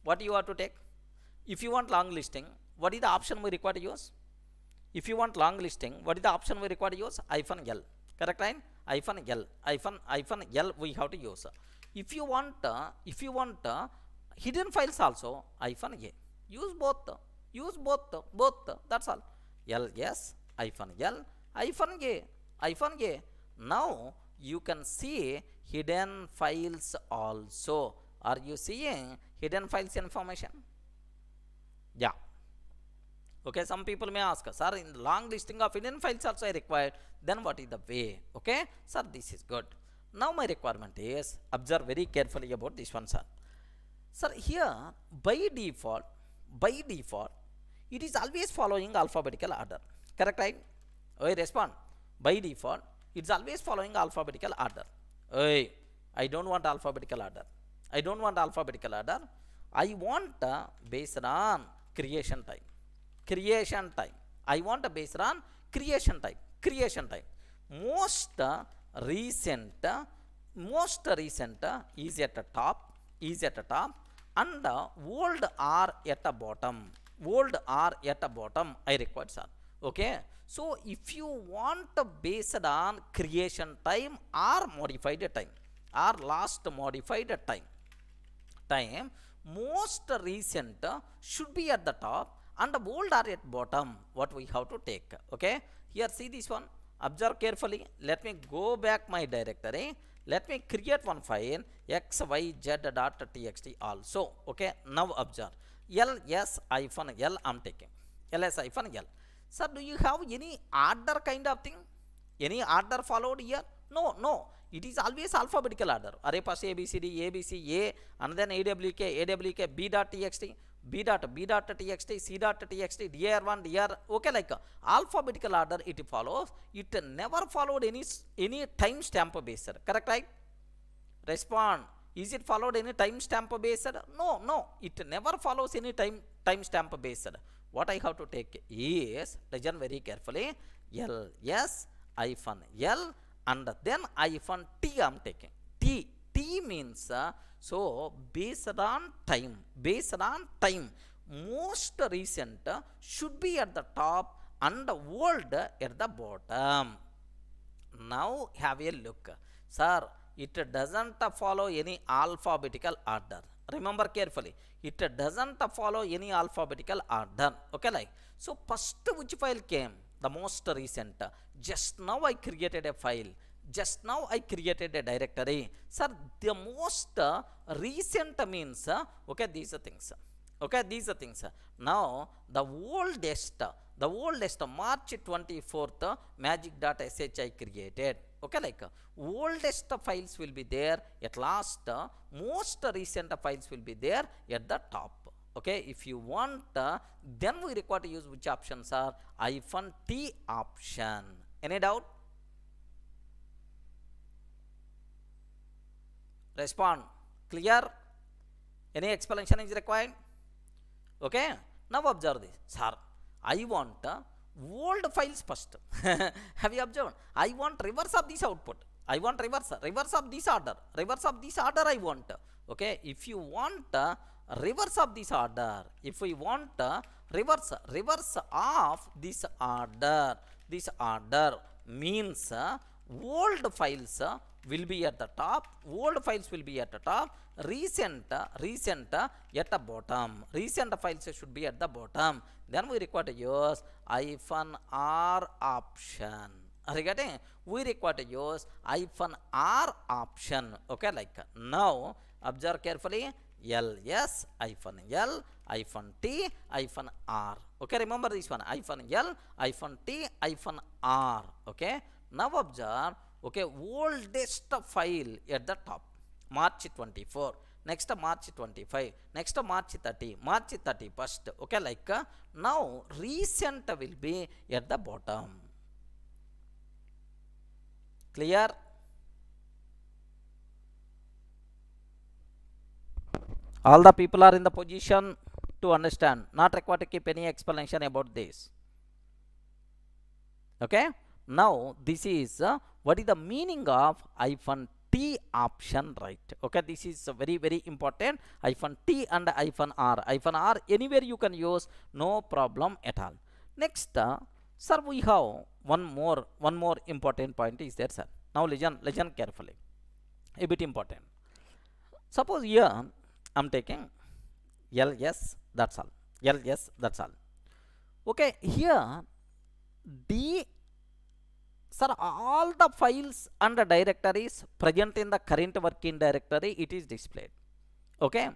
what you have to take? If you want long listing, what is the option we require to use? If you want long listing, what is the option we require to use? -l. Correct, right? -l we have to use. If you want hidden files also, -a. Use both. That's all. ls -l -a. Now you can see hidden files also. Are you seeing hidden files information? Yeah. Okay, some people may ask, sir, in long listing of hidden files also I required, then what is the way? Okay, sir, this is good. Now my requirement is, observe very carefully about this one, sir. Sir, here by default it is always following alphabetical order. Correct, right? Okay, respond. By default it's always following alphabetical order. Hey, I don't want alphabetical order. I want based on creation time. I want based on creation time. Most recent is at the top, and old are at the bottom. I require, sir. Okay, so if you want based on creation time or modified time or last modified time, most recent should be at the top and old are at bottom. What we have to take? Okay, here see this one, observe carefully. Let me go back my directory. Let me create one file xyz.txt also. Okay, now observe ls-l I'm taking. ls-l. Sir, do you have any order kind of thing? Any order followed here? No. it is always alphabetical order. Array first ABC, A, and then AWK, B dot txt, B dot txt, C dot txt, dir1, dir, okay, like alphabetical order it follows. It never followed any timestamp based, correct, right? Respond. Is it followed any timestamp based? No, it never follows any timestamp based. What I have to take is, listen very carefully, ls hyphen l and then hyphen t I am taking. T means, so based on time, most recent should be at the top and old at the bottom. Now have a look. Sir, it doesn't follow any alphabetical order. Remember carefully, it doesn't follow any alphabetical order. Okay, like, so first which file came? The most recent. Just now I created a file. Just now I created a directory. Sir, the most recent means, okay, these are things. Okay, these are things. Now, the oldest March 24th magic.sh I created. Okay, like oldest files will be there at last, most recent files will be there at the top. Okay, if you want, then we require to use which options are hyphen t option. Any doubt? Respond. Clear? Any explanation is required? Okay, now observe this. Sir, I want old files first. Have you observed? I want reverse of this output. I want reverse of this order. Reverse of this order I want. Okay, if you want reverse of this order, if we want reverse of this order means old files will be at the top, recent at the bottom, recent files should be at the bottom. Then we require to use hyphen r option. Are you getting? We require to use hyphen r option. Okay, like now observe carefully, ls hyphen l hyphen t hyphen r. Okay, remember this one, hyphen l hyphen t hyphen r. Okay, now observe, okay, oldest file at the top, March 24, next March 25, next March 30, March 31st. Okay, like now recent will be at the bottom. Clear? All the people are in the position to understand, not required to keep any explanation about this. Okay, now this is what is the meaning of hyphen t option, right? Okay, this is very important. Hyphen t and hyphen r. Hyphen r anywhere you can use, no problem at all. Next, sir, we have one more important point is there, sir. Now listen carefully, a bit important. Suppose here I'm taking ls, that's all. Ls, that's all. Okay, here sir, all the files and the directories present in the current working directory, it is displayed. Okay,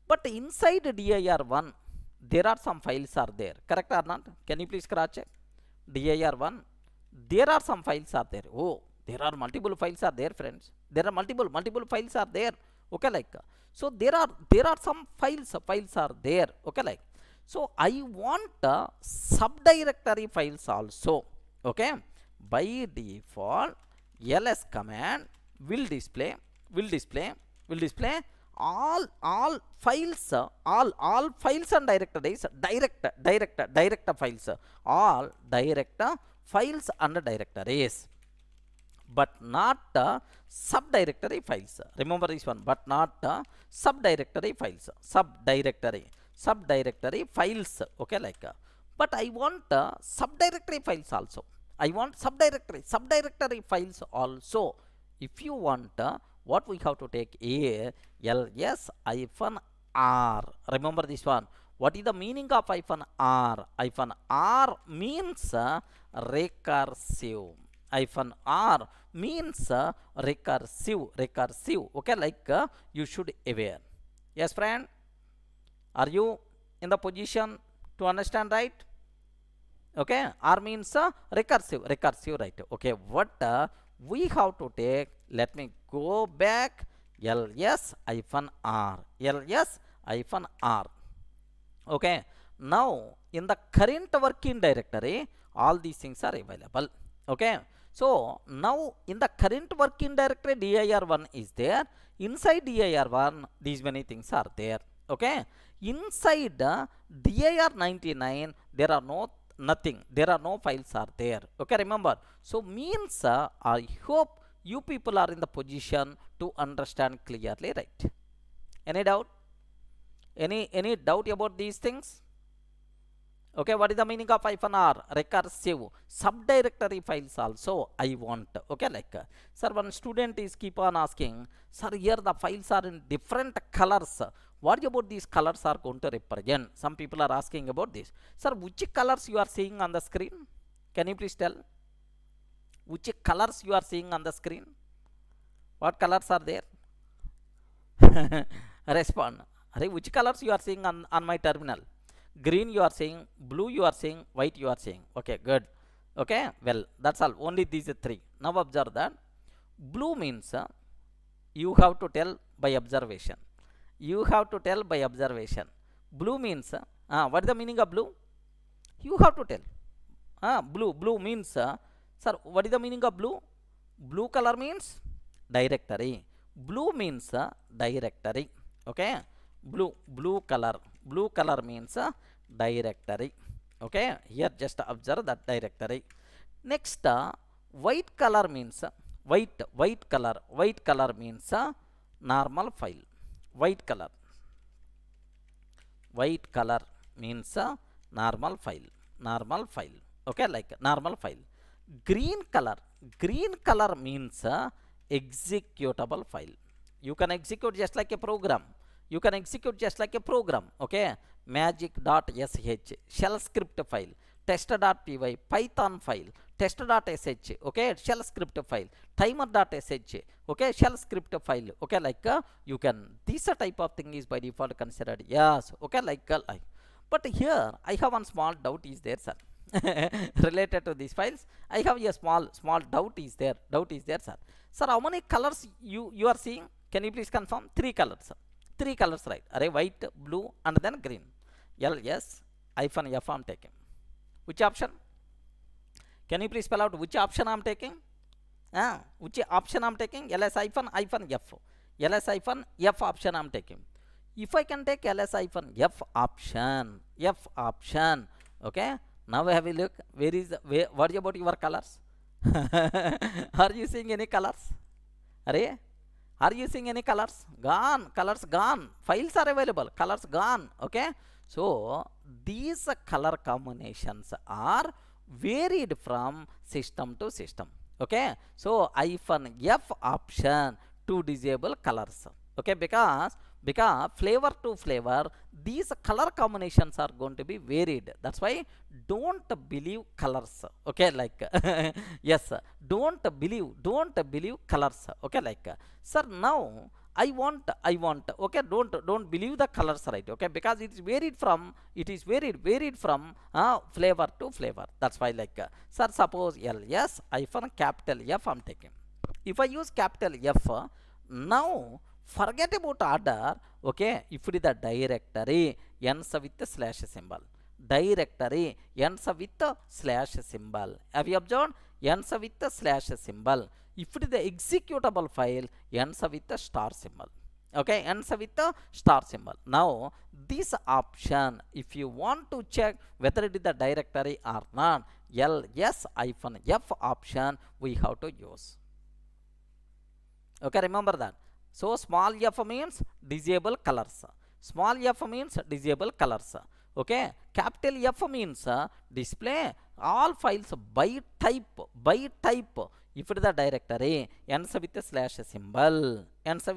but inside dir1 there are some files are there, correct or not? Can you please cross check? dir1 there are some files are there. Oh, there are multiple files are there, friends. There are multiple files are there. Okay, like so there are some files are there. Okay, like so I want subdirectory files also. Okay, by default ls command will display all files, all files and directories, direct files, all direct files and directories, but not subdirectory files. Remember this one, but not subdirectory files, subdirectory files. Okay, like but I want subdirectory files also. I want subdirectory files also. If you want, what we have to take is ls hyphen r. Remember this one. What is the meaning of hyphen r? Hyphen r means recursive. Hyphen r means recursive. Okay, like you should aware. Yes, friend. Are you in the position to understand, right? Okay, r means recursive, right? Okay, what we have to take, let me go back, ls-r, ls-r. Okay, now in the current working directory all these things are available. Okay, so now in the current working directory dir1 is there. Inside dir1 these many things are there. Okay, inside dir99 there are nothing, there are no files are there. Okay, remember, so means I hope you people are in the position to understand clearly, right? Any doubt? Any doubt about these things? Okay, what is the meaning of -r? Recursive subdirectory files also I want. Okay, like sir, one student is keep on asking, sir, here the files are in different colors. What about these colors are going to represent? Some people are asking about this. Sir, which colors you are seeing on the screen? Can you please tell? Which colors you are seeing on the screen? What colors are there? Respond. Which colors you are seeing on my terminal? Green you are saying, blue you are saying, white you are saying. Okay, good. Okay, well, that's all. Only these three. Now observe that. Blue means you have to tell by observation. You have to tell by observation. Blue means, what is the meaning of blue? You have to tell. Blue means, sir, what is the meaning of blue? Blue color means directory. Blue means directory. Okay, blue color means directory. Okay, here just observe that directory. Next, white color means white color means normal file. White color means normal file. Okay, like normal file. Green color means executable file. You can execute just like a program. Okay, magic.sh, shell script file, test.py, python file, test.sh, okay, shell script file, timer.sh, okay, shell script file. Okay, like you can, this type of thing is by default considered. Yes, okay, like but here I have one small doubt is there, sir. Related to these files I have a small doubt is there, sir. Sir, how many colors you are seeing? Can you please confirm? Three colors, right? Array white, blue, and then green. ls-f I'm taking. Which option? Can you please spell out which option I'm taking? Which option I'm taking? ls-f. ls-f option I'm taking. If I can take ls-f option, okay. Now have a look. What about your colors? Are you seeing any colors? Array? Are you seeing any colors? Gone. Colors gone. Files are available. Colors gone. Okay. So these color combinations are varied from system to system. Okay. So -f option to disable colors. Okay, because flavor to flavor these color combinations are going to be varied. That's why don't believe colors. Okay, like yes, don't believe colors. Okay, like sir, now I want, okay, don't believe the colors, right? Okay, because it is varied from flavor to flavor. That's why, like sir, suppose ls capital F I'm taking. If I use capital F, now forget about order. Okay, if it is the directory ends with the slash symbol, directory ends with the slash symbol. Have you observed? Ends with the slash symbol. If it is the executable file, ends with the star symbol. Okay, ends with the star symbol. Now this option, if you want to check whether it is the directory or not, ls-f option we have to use. Okay, remember that. So small f means disable colors. Small f means disable colors. Okay, capital F means display all files by type. If it is the directory ends with the slash symbol, If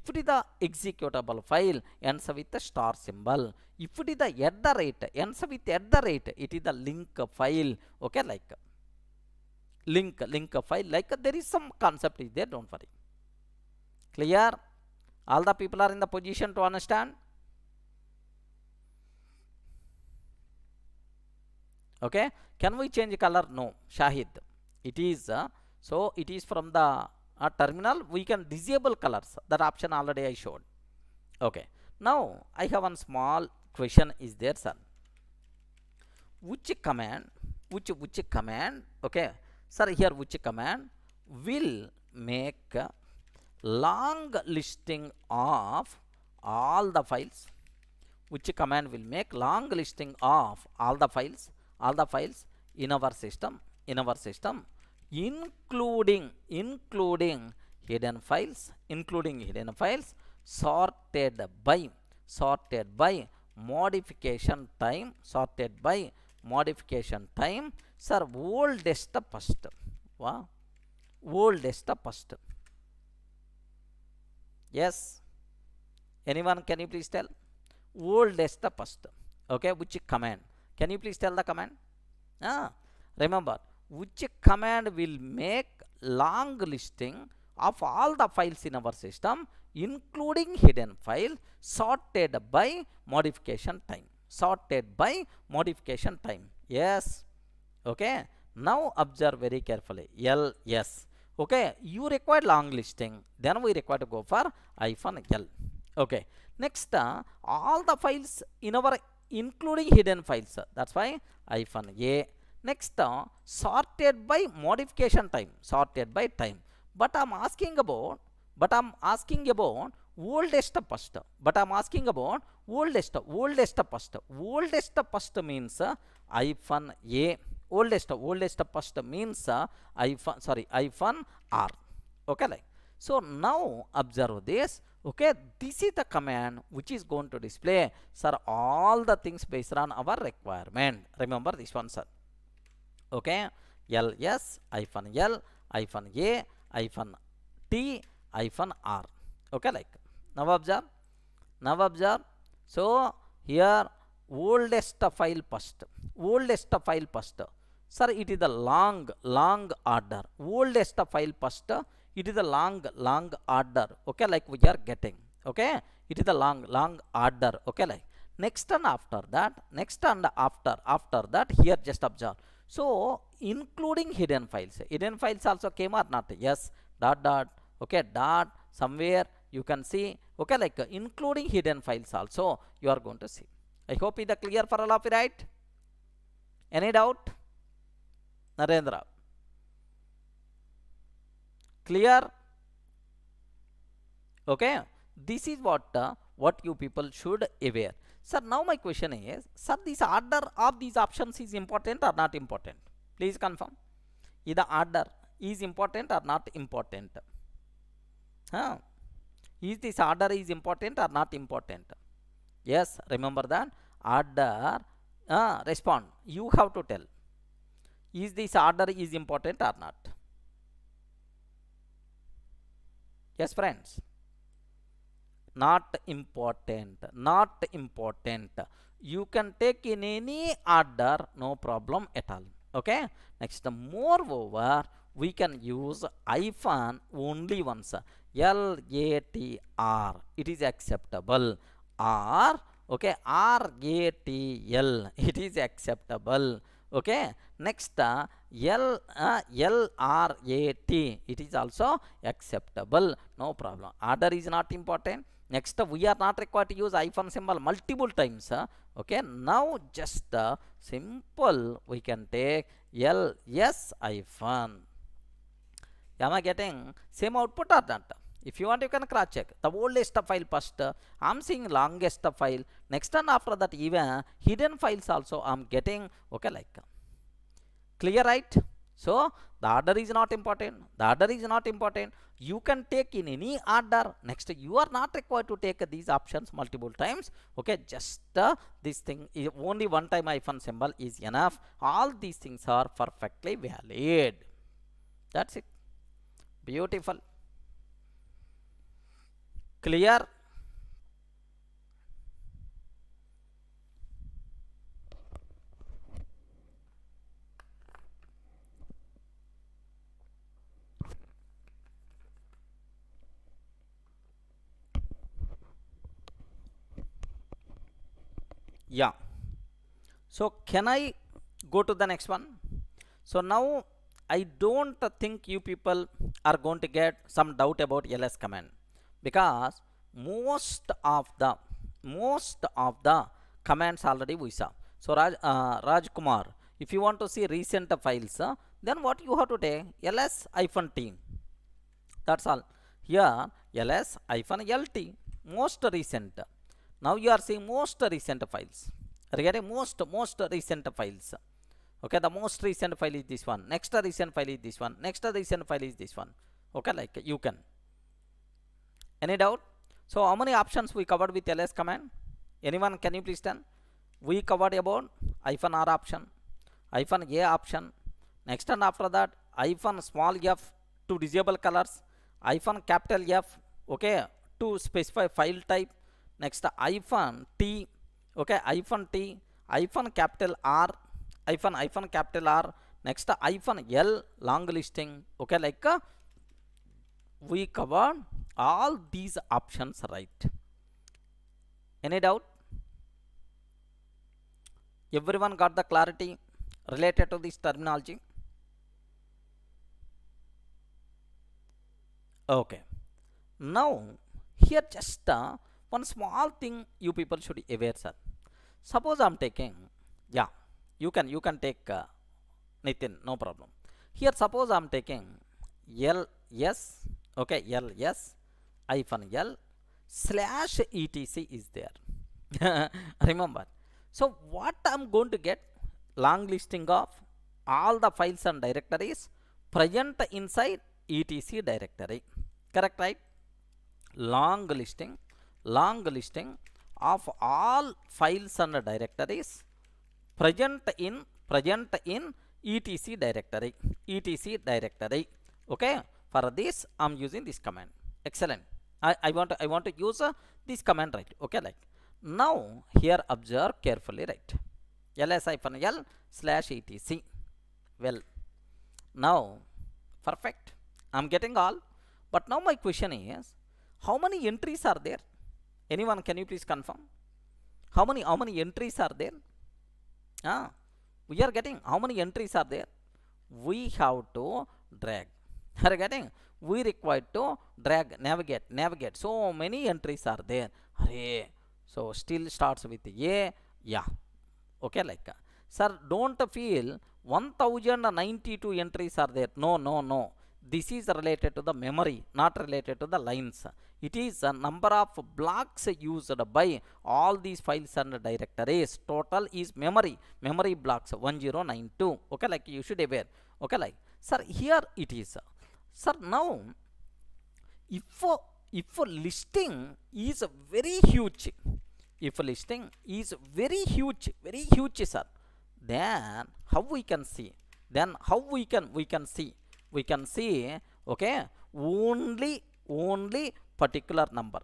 it is the executable file ends with the star symbol. If it is the @ ends with @ it is the link file. Okay, like link file, like there is some concept is there, don't worry. Clear? All the people are in the position to understand. Okay, can we change color? No. Shahid, it is so it is from the terminal we can disable colors, that option already I showed. Okay, now I have one small question is there, sir. Which command, which command, okay sir, here which command will make a long listing of all the files, which command will make long listing of all the files in our system, including hidden files, sorted by modification time, sir. Oldest first, wow, oldest first. Yes, anyone, can you please tell? Oldest first. Okay, which command? Can you please tell the command? Remember, which command will make long listing of all the files in our system, including hidden file, sorted by modification time, Yes. Okay, now observe very carefully. Ls. Okay, you require long listing, then we require to go for -l. Okay, next all the files in our including hidden files, that's why -a. Next sorted by modification time, but I'm asking about oldest first, oldest first means -a. Oldest first means -r. Okay, like so. Now observe this. Okay, this is the command which is going to display, sir, all the things based on our requirement. Remember this one, sir. Okay, ls -l -a -t -r. Okay, like now observe. So here oldest file first, sir, it is the long order. Oldest file first, it is the long order. Okay, like we are getting. Okay, it is the long order. Okay, like next and after that, here just observe. So including hidden files also came or not? Yes, dot. Okay, dot somewhere you can see. Okay, like including hidden files also you are going to see. I hope it is clear for all of you, right? Any doubt, Narendra? Clear? Okay, this is what you people should aware. Sir, now my question is, sir, this order of these options is important or not important? Please confirm. Is the order is important or not important? Is this order is important or not important? Yes, remember that order. Respond. You have to tell. Is this order is important or not? Yes, friends. Not important. You can take in any order, no problem at all. Okay, next, moreover, we can use hyphen only once. LATR, it is acceptable. Or okay, RATL, it is acceptable. Okay, next LRAT, it is also acceptable, no problem. Order is not important. Next, we are not required to use hyphen symbol multiple times. Okay, now just simple we can take ls hyphen. Am I getting same output or not? If you want, you can cross check. The oldest file first, I'm seeing longest file. Next and after that, even hidden files also I'm getting. Okay, like clear, right? So the order is not important. You can take in any order. Next, you are not required to take these options multiple times. Okay, just this thing is only one time hyphen symbol is enough. All these things are perfectly valid. That's it. Beautiful. Clear? Yeah. So can I go to the next one? So now I don't think you people are going to get some doubt about ls command, because most of the commands already we saw. So Raj Kumar, if you want to see recent files, then what you have to take ls hyphen t, that's all. Here ls hyphen lt, most recent. Now you are seeing most recent files. Are you getting most recent files? Okay, the most recent file is this one. Next recent file is this one. Next recent file is this one. Okay, like you can. Any doubt? So how many options we covered with ls command? Anyone can you please tell? We covered about hyphen r option, hyphen a option. Next and after that hyphen small f to disable colors, hyphen capital F, okay, to specify file type. Next hyphen t, okay, hyphen t, hyphen capital R, hyphen capital R. Next hyphen L, long listing. Okay, like we covered all these options, right? Any doubt? Everyone got the clarity related to this terminology? Okay. Now here just one small thing you people should aware, sir. Suppose I'm taking, yeah, you can take Nitin, no problem. Here suppose I'm taking ls, okay, ls hyphen l slash etc is there. Remember. So what I'm going to get? Long listing of all the files and directories present inside etc directory. Correct, right? Long listing of all files and directories present in etc directory. Okay, for this I'm using this command. Excellent. I want to use this command, right? Okay, like now here observe carefully, right? ls hyphen l slash etc. Well, now perfect, I'm getting all. But now my question is, how many entries are there? Anyone can you please confirm? How many entries are there? We are getting how many entries are there? We have to drag. Are you getting? We require to drag, navigate. So many entries are there. So still starts with a, yeah. Okay, like sir, don't feel 1092 entries are there. No. This is related to the memory, not related to the lines. It is a number of blocks used by all these files and directories. Total is memory blocks 1092. Okay, like you should aware. Okay, like sir, here it is. Sir, now if listing is very huge, very huge, sir, then how we can see? We can see, okay, only particular number,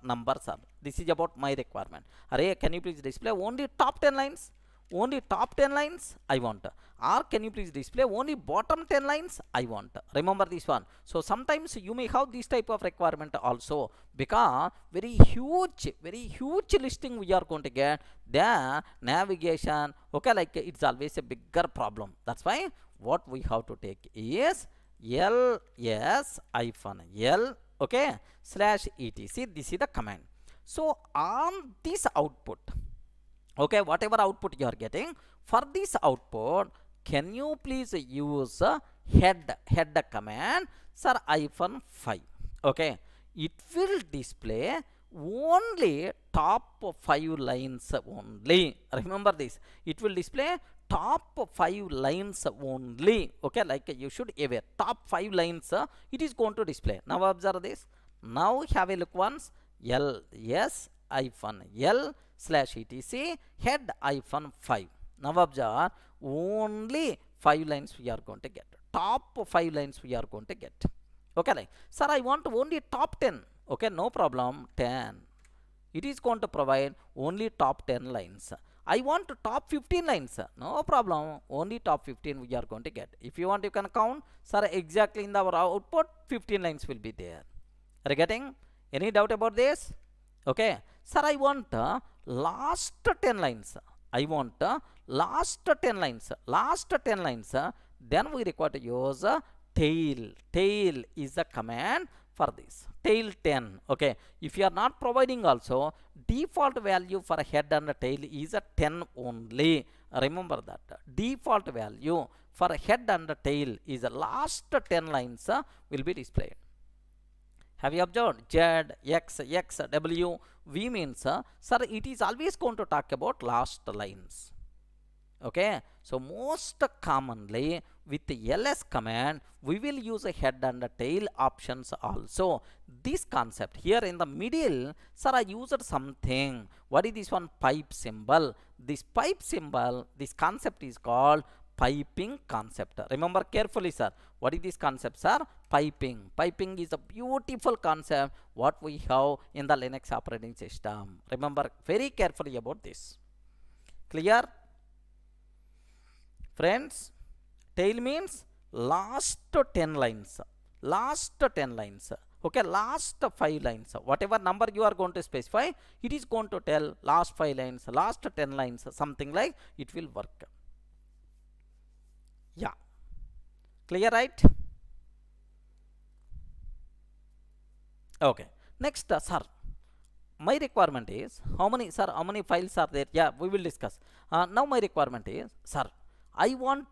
numbers are. This is about my requirement. Array, can you please display only top 10 lines? Only top 10 lines I want. Or can you please display only bottom 10 lines I want. Remember this one. So sometimes you may have this type of requirement also, because very huge listing we are going to get. The navigation, okay, like it's always a bigger problem. That's why what we have to take is ls hyphen l, okay, slash etc. This is the command. So on this output, okay, whatever output you are getting, for this output, can you please use head command, sir, hyphen 5. Okay, it will display only top 5 lines only. Remember this, it will display top 5 lines only. Okay, like you should aware top 5 lines it is going to display. Now observe this. Now have a look once. ls hyphen l slash etc head hyphen 5. Now observe, only 5 lines we are going to get. Top 5 lines we are going to get. Okay, like sir, I want only top 10. Okay, no problem, 10. It is going to provide only top 10 lines. I want top 15 lines. No problem, only top 15 we are going to get. If you want, you can count, sir, exactly in our output 15 lines will be there. Are you getting? Any doubt about this? Okay, sir, I want last 10 lines. I want last 10 lines, then we require to use tail is the command for this, tail 10. Okay, if you are not providing also, default value for head and tail is a 10 only. Remember that default value for head and tail is the last 10 lines will be displayed. Have you observed? Z, X, X, W, V means, sir, it is always going to talk about last lines. Okay, so most commonly with the ls command, we will use a head and a tail options also. This concept here in the middle, sir, I used something. What is this one? Pipe symbol. This pipe symbol, this concept is called piping concept. Remember carefully, sir. What is this concept, sir? Piping. Piping is a beautiful concept what we have in the Linux operating system. Remember very carefully about this. Clear? Friends, tail means last 10 lines. Last 10 lines. Okay, last 5 lines. Whatever number you are going to specify, it is going to tell last 5 lines, last 10 lines, something like it will work. Yeah, clear, right? Okay, next, sir, my requirement is how many files are there? Yeah, we will discuss. Now my requirement is, sir, I want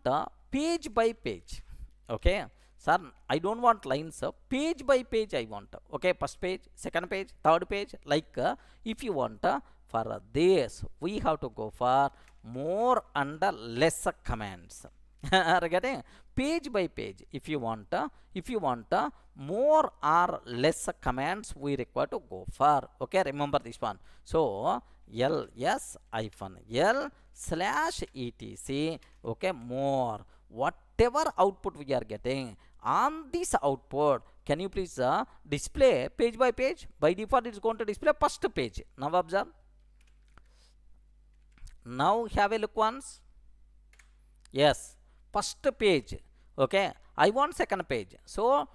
page by page. Okay, sir, I don't want lines, page by page I want. Okay, first page, second page, third page, like if you want for this, we have to go for more and less commands. Getting page by page. If you want more or less commands, we require to go for. Okay, remember this one. So ls-l/etc. Okay, more. Whatever output we are getting, on this output, can you please display page by page? By default, it's going to display first page. Now observe. Now have a look once. Yes, first page. Okay, I want second page. So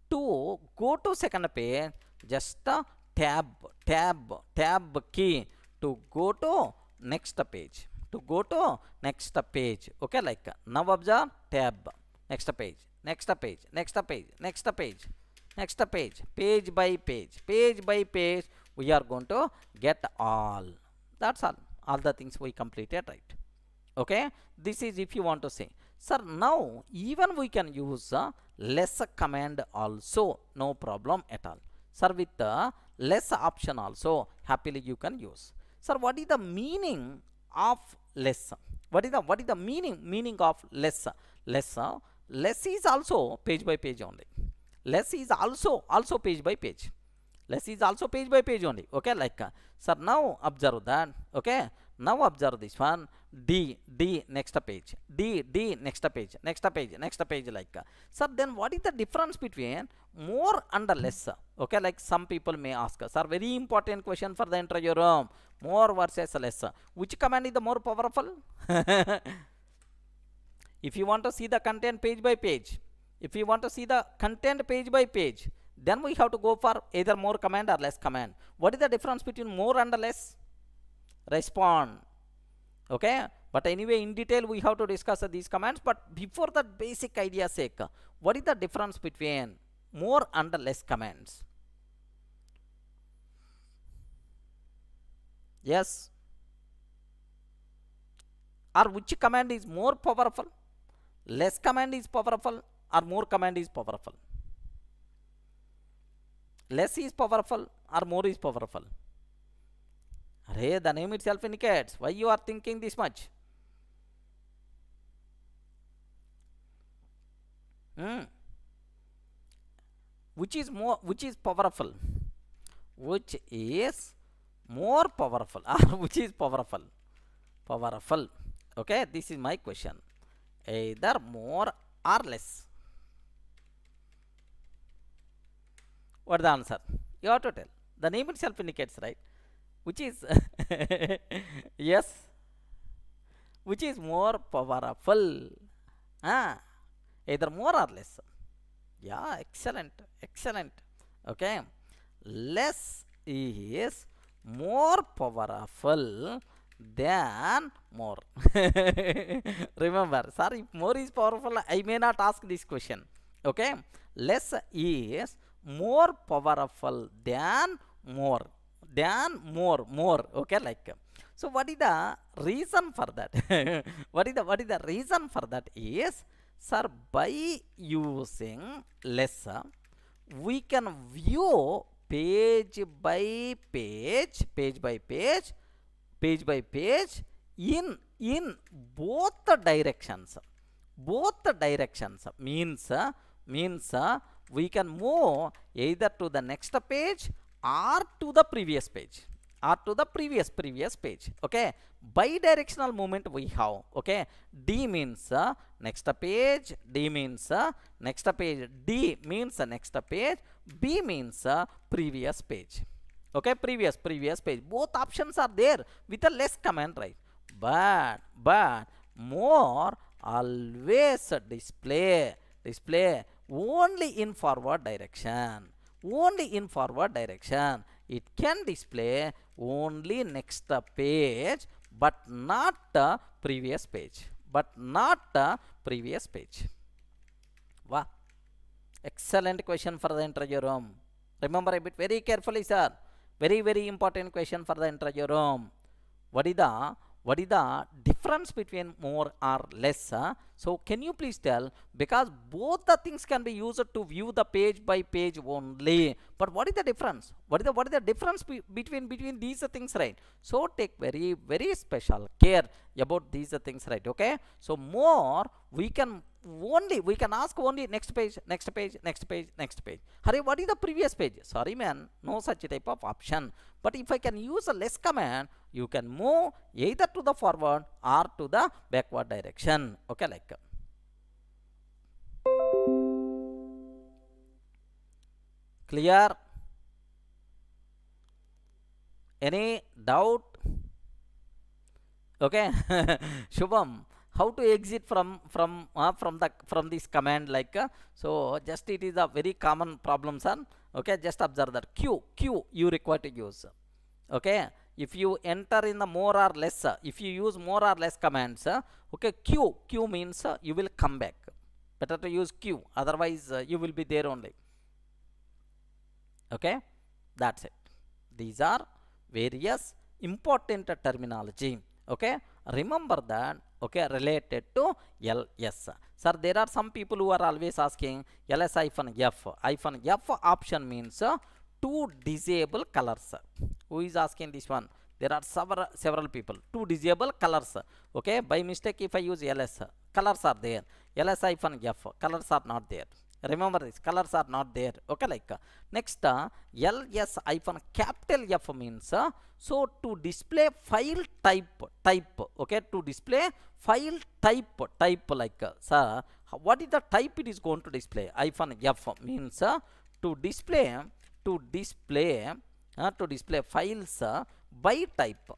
to go to second page, just tab key to go to next page. To go to next page. Okay, like now observe, tab, next page, next page, next page, next page, next page, page by page, page by page. We are going to get all. That's all the things we completed, right? Okay, this is if you want to say, sir, now even we can use less command also, no problem at all. Sir, with the less option also, happily you can use. Sir, what is the meaning of less? What is the meaning of less? Less is also page by page only. Less is also page by page. Less is also page by page only. Okay, like sir, now observe that. Okay, now observe this one. D next page, D next page, next page, next page, like sir, then what is the difference between more and less? Okay, like some people may ask, sir, very important question for the interview room, more versus less, which command is the more powerful? If you want to see the content page by page, if you want to see the content page by page, then we have to go for either more command or less command. What is the difference between more and less? Respond. Okay, but anyway, in detail we have to discuss these commands, but before that basic idea sake, what is the difference between more and less commands? Yes, or which command is more powerful? Less command is powerful or more command is powerful? Less is powerful or more is powerful? Array, the name itself indicates. Why you are thinking this much? Which is more? Which is powerful? Which is more powerful? Or which is powerful? Powerful. Okay, this is my question. Either more or less. What is the answer? You have to tell. The name itself indicates, right? Which is yes, which is more powerful? Either more or less. Yeah, excellent, excellent. Okay, less is more powerful than more. Remember, sir, if more is powerful, I may not ask this question. Okay, less is more powerful more more. Okay, like, so what is the reason for that? What is the reason for that is, sir, by using less, we can view page by page in both the directions means we can move either to the next page or to the previous page or to the previous page. Okay, bidirectional movement we have. Okay, D means next page, D means next page, D means next page, B means previous page. Okay, previous page, both options are there with a less command, right? But more always display only in forward direction. It can display only next page but not previous page. Wow, excellent question for the interrogatum. Remember a bit very carefully, sir. Very important question for the interrogatum. What is the difference between more or less? So can you please tell, because both the things can be used to view the page by page only, but what is the difference? What is the difference between these things, right? So take very special care about these things, right? Okay, so more we can ask only next page. Hurry, what is the previous page? Sorry man, no such type of option. But if I can use a less command, you can move either to the forward or to the backward direction. Okay, like, clear? Any doubt? Okay. Shubham, how to exit from this command, like, so just it is a very common problem, sir. Okay, just observe that q you require to use. Okay, if you enter in the more or less, if you use more or less commands, okay, q means you will come back. Better to use q, otherwise you will be there only. Okay, that's it. These are various important terminology. Okay, remember that. Okay, related to ls. Sir, there are some people who are always asking ls -f option means to disable colors. Who is asking this one? There are several people to disable colors. Okay, by mistake if I use ls, colors are there. ls -f, colors are not there. Remember this, colors are not there. Okay, like, next ls capital F means so to display file type. Okay, to display file type, like, sir, what is the type it is going to display? F means to display files by type.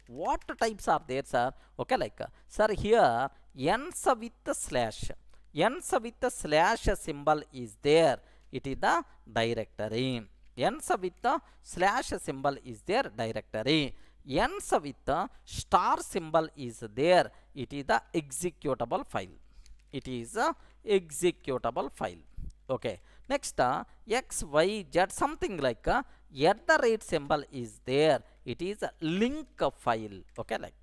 What types are there, sir? Okay, like, sir, here ends with the slash symbol is there, it is the directory. Ends with the slash symbol is there, directory. Ends with the star symbol is there, it is the executable file. Okay, next x y z something like @ symbol is there, it is a link file. Okay, like,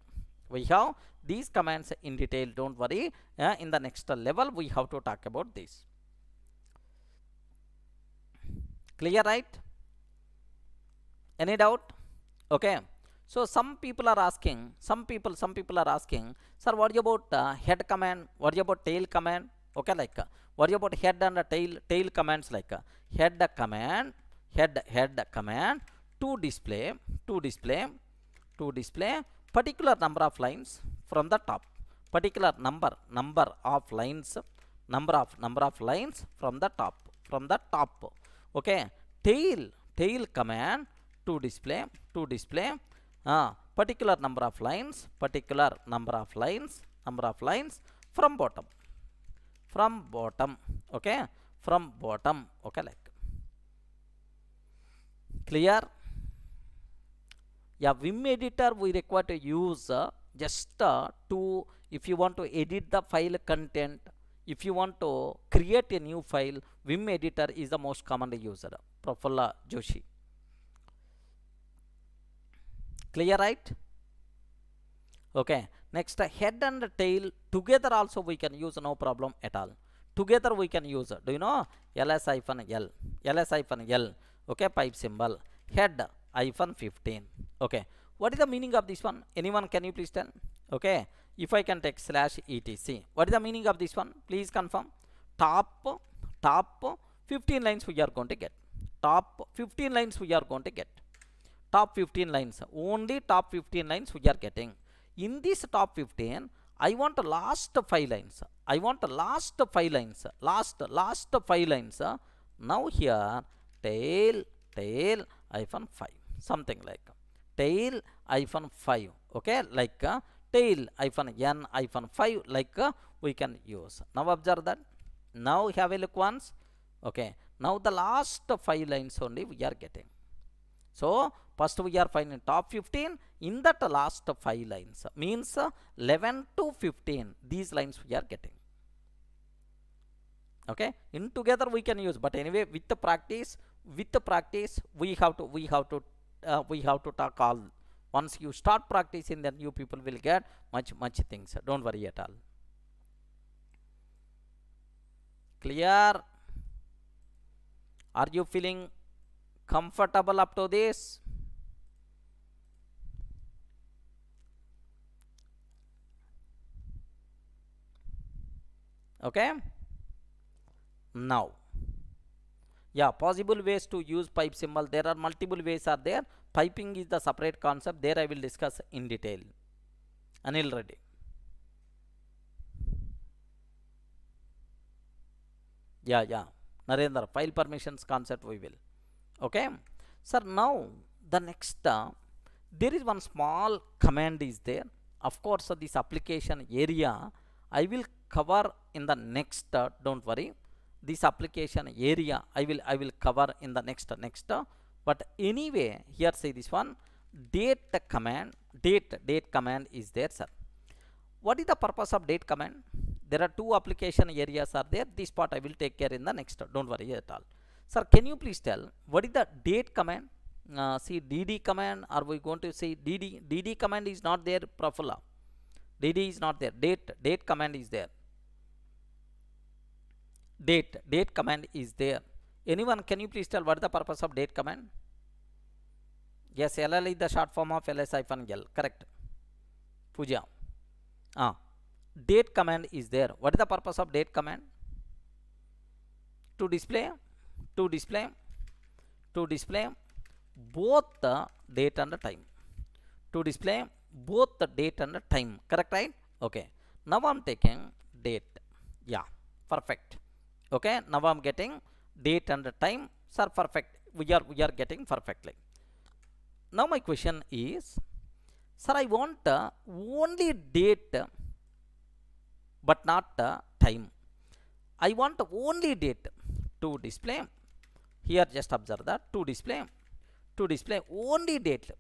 we have these commands in detail, don't worry. In the next level we have to talk about this. Clear, right? Any doubt? Okay, so some people are asking, sir, what about head command, what about tail command? Okay, like, what about head and tail commands? Like, head command to display particular number of lines from the top, particular number of lines from the top. Okay, tail command to display particular number of lines from bottom. Okay, from bottom. Okay, like, clear? Yeah, Vim editor we require to use just to, if you want to edit the file content, if you want to create a new file, Vim editor is the most commonly used. Prafulla Joshi. Clear, right? Okay. Next, head and tail together also we can use, no problem at all. Together we can use. Do you know? ls-l, ls-l. Okay, pipe symbol. Head -15. Okay. What is the meaning of this one? Anyone can you please tell? Okay. If I can take /etc. What is the meaning of this one? Please confirm. Top 15 lines we are going to get. Top 15 lines we are going to get. Top 15 lines. Only top 15 lines we are getting. In this top 15, I want last 5 lines. I want last 5 lines. Last 5 lines. Now here tail -5. Something like tail -5. Okay, like tail -n-5 like we can use. Now observe that. Now have a look once. Okay, now the last 5 lines only we are getting. So first we are finding top 15. In that last 5 lines means 11 to 15, these lines we are getting. Okay, in together we can use, but anyway with the practice we have to talk all. Once you start practicing, then you people will get much things. Don't worry at all. Clear? Are you feeling comfortable up to this? Okay. Now, yeah, possible ways to use pipe symbol. There are multiple ways are there. Piping is the separate concept. There I will discuss in detail. Anil Reddy. Yeah. Narendra, file permissions concept we will. Okay. Sir, now the next, there is one small command is there. Of course, this application area I will cover in the next, don't worry. This application area I will cover in the next. But anyway, here say this one, date command is there, sir. What is the purpose of date command? There are 2 application areas are there. This part I will take care in the next. Don't worry at all. Sir, can you please tell what is the date command? See dd command. Are we going to say dd? Dd command is not there, Prafulla. dd is not there. Date command is there. Date command is there. Anyone can you please tell what is the purpose of date command? Yes, ll is the short form of ls-l. Correct. Puja. Date command is there. What is the purpose of date command? To display both the date and the time. To display both the date and the time. Correct, right? Okay. Now I'm taking date. Yeah, perfect. Okay. Now I'm getting date and the time. Sir, perfect. We are getting perfectly. Now my question is, sir, I want only date but not time. I want only date to display. Here just observe that, to display only date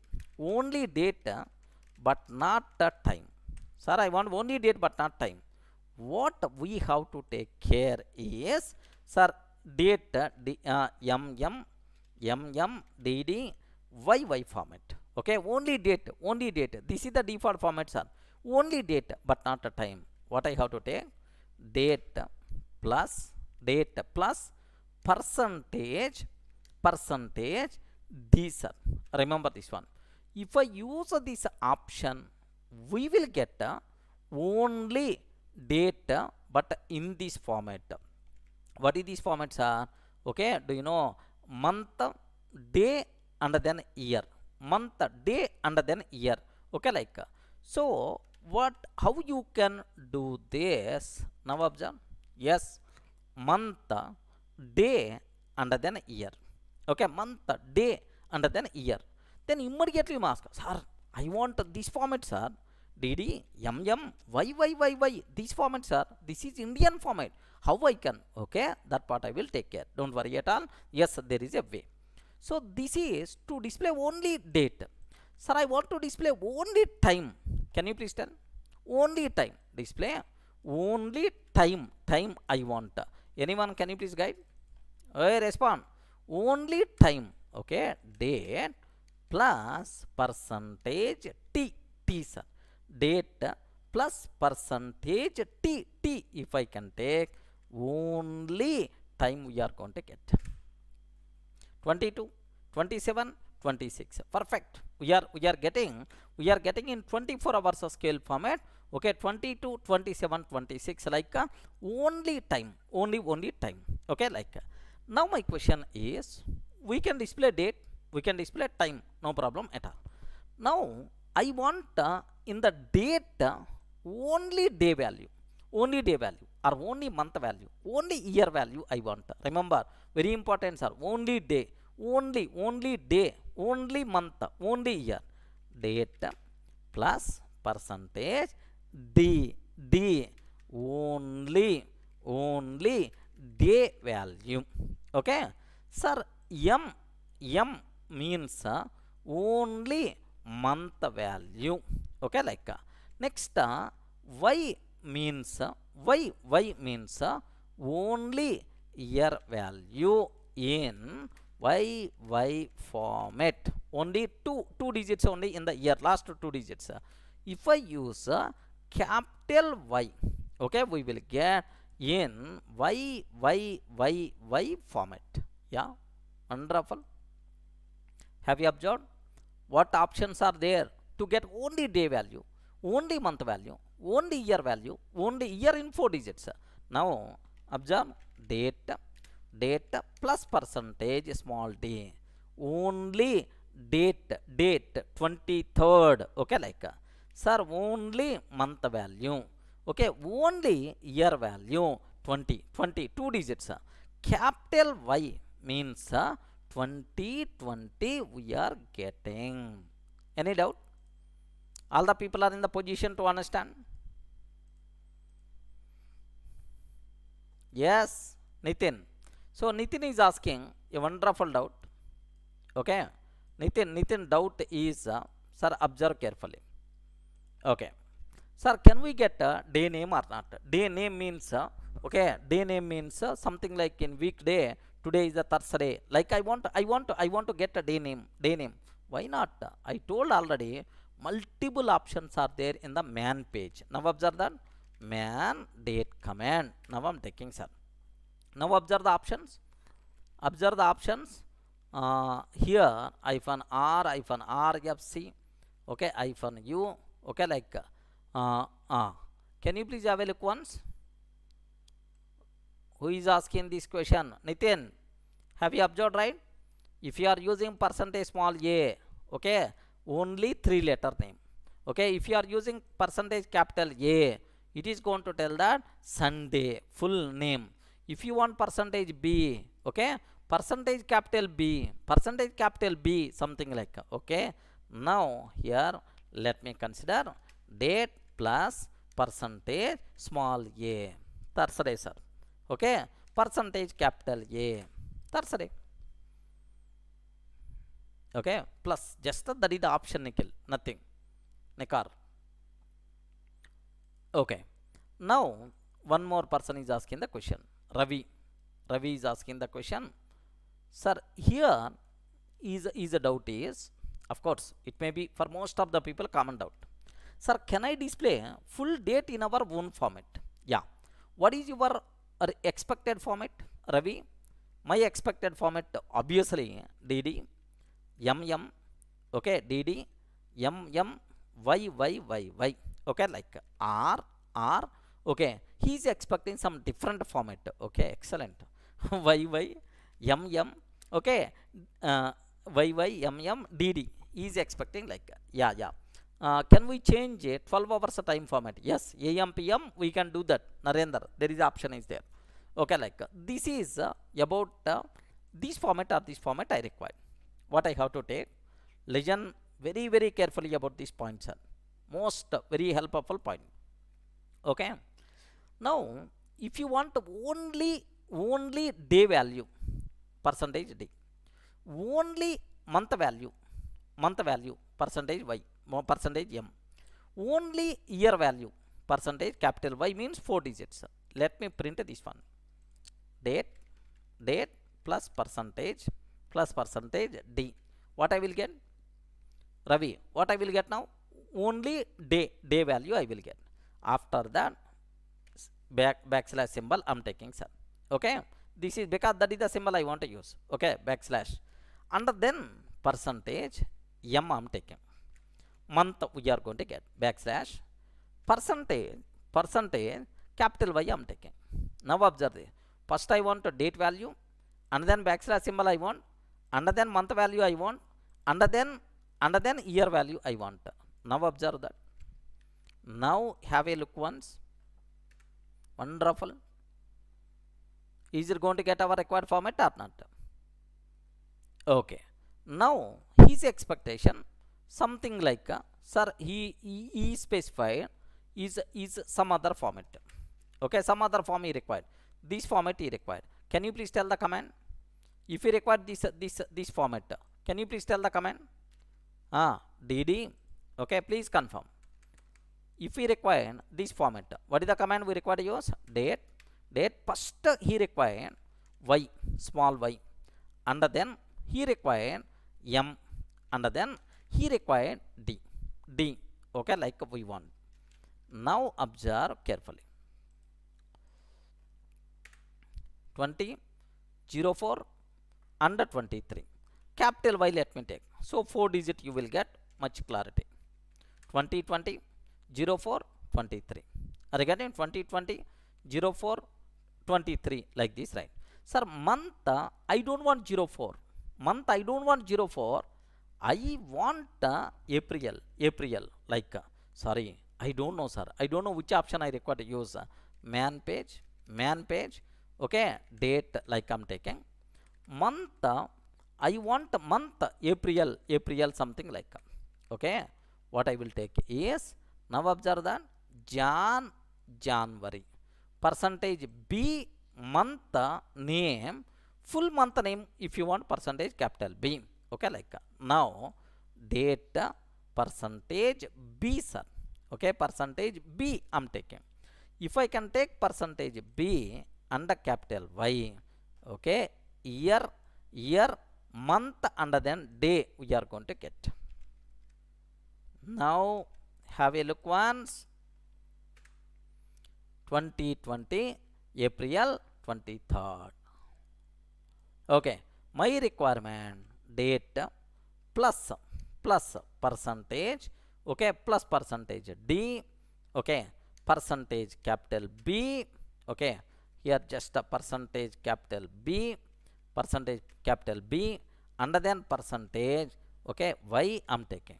but not time. Sir, I want only date but not time. What we have to take care is, sir, date mm dd yy format. Okay, only date. This is the default format, sir. Only date but not a time. What I have to take? Date plus percentage these are. Remember this one. If I use this option, we will get only date but in this format. What is this format, sir? Okay, do you know month, day and then year? Month, day and then year. Okay, like so. How you can do this? Now observe. Yes, month, day and then year. Okay, month, day and then year. Then immediately you ask, sir, I want this format, sir. dd yy. This format, sir. This is Indian format. How I can? Okay, that part I will take care. Don't worry at all. Yes, there is a way. So this is to display only date. Sir, I want to display only time. Can you please tell? Only time. Display only time. Time I want. Anyone, can you please guide? Respond. Only time. Okay. Date plus percentage t. T, sir. Date plus percentage t. T. If I can take only time, we are going to get 22, 27, 26. Perfect. We are getting in 24 hours of scale format. Okay, 22, 27, 26, like only time, only time. Okay, like now my question is, we can display date, we can display time, no problem at all. Now I want in the date only day value, or only month value, only year value I want. Remember, very important, sir. Only day, only day, only month, only year. Date plus percentage d, only day value. Okay, sir. M means only month value. Okay, like next y means y means only year value in y format. Only two digits only in the year, last two digits. If I use capital Y, okay, we will get in y format. Yeah, wonderful. Have you observed what options are there to get only day value, only month value, only year value, only year in 4 digits? Now observe, date plus percentage small d, only date 23rd. Okay, like sir, only month value. Okay, only year value 20, 2 digits. Capital Y means 2020 we are getting. Any doubt? All the people are in the position to understand? Yes, Nitin. So Nitin is asking a wonderful doubt. Okay, Nitin doubt is, sir, observe carefully. Okay, sir, can we get a day name or not? Day name means okay, day name means something like in weekday. Today is the Thursday. Like I want to get a day name. Why not? I told already, multiple options are there in the man page. Now observe that man date command. Now I'm taking, sir. Now observe the options. Here hyphen r, hyphen rfc, okay, hyphen u. Okay, like can you please have a look once? Who is asking this question? Nitin, have you observed, right? If you are using percentage small a, okay, only 3-letter name. Okay, if you are using percentage capital A, it is going to tell that Sunday full name. If you want percentage B, okay, percentage capital B, something like. Okay, now here let me consider date plus percentage small a, Thursday, sir. Okay, percentage capital A, Thursday. Okay, plus just that is the option, Nikhil, nothing, Nikar. Okay, now one more person is asking the question. Ravi is asking the question. Sir, here is a doubt is, of course, it may be for most of the people common doubt. Sir, can I display full date in our own format? Yeah. What is your expected format, Ravi? My expected format, obviously, DD, MM, okay, DD, MM, Y. Okay, like R, okay. He is expecting some different format. Okay, excellent. YY, MM, okay, YY, MM, DD. He is expecting like, yeah. Can we change it 12 hours time format? Yes, AM, PM, we can do that. Narendra, there is option is there. Okay, like this is about this format or this format I require. What I have to take? Listen very, very carefully about this point, sir. Most very helpful point. Okay. Now, if you want only day value, percentage day, only month value, month value percentage y, percentage m. Only year value percentage capital Y means 4 digits. Let me print this one. Date plus percentage d. What I will get? Ravi, what I will get now? Only day value I will get. After that, backslash symbol I'm taking, sir. Okay, this is because that is the symbol I want to use. Okay, backslash, and then percentage m I'm taking. Month we are going to get backslash percentage capital Y I'm taking. Now observe this. First I want a date value, and then backslash symbol I want, and then month value I want, and then year value I want. Now observe that. Now have a look once. Wonderful. Is it going to get our required format or not? Okay. Now his expectation something like sir, he specified is some other format. Okay, some other form he required. This format he required. Can you please tell the command? If you require this format, can you please tell the command? dd. Okay, please confirm. If we require this format, what is the command we require to use? Date first he required y, small y, and then he required m, and then he required d. Okay, like we want. Now observe carefully. 2004 and 23 capital Y let me take. So 4 digit you will get much clarity. 2020 04 23. Regarding 2020 04 23 like this, right? Sir, month I don't want 04. Month I don't want 04. I want April. Like sorry, I don't know, sir. I don't know which option I require to use. Man page. Okay, date like I'm taking. Month I want month April something like. Okay, what I will take is, now observe that, January. Percentage B, month name, full month name if you want, percentage capital B. Okay, like now date percentage B, sir. Okay, percentage B I'm taking. If I can take percentage B under capital Y, okay, year, month, and then day we are going to get. Now have a look once. 2020 April 23rd. Okay, my requirement date plus percentage, okay, plus percentage D, okay, percentage capital B, okay, here just a percentage capital B, and then percentage, okay, Y I'm taking.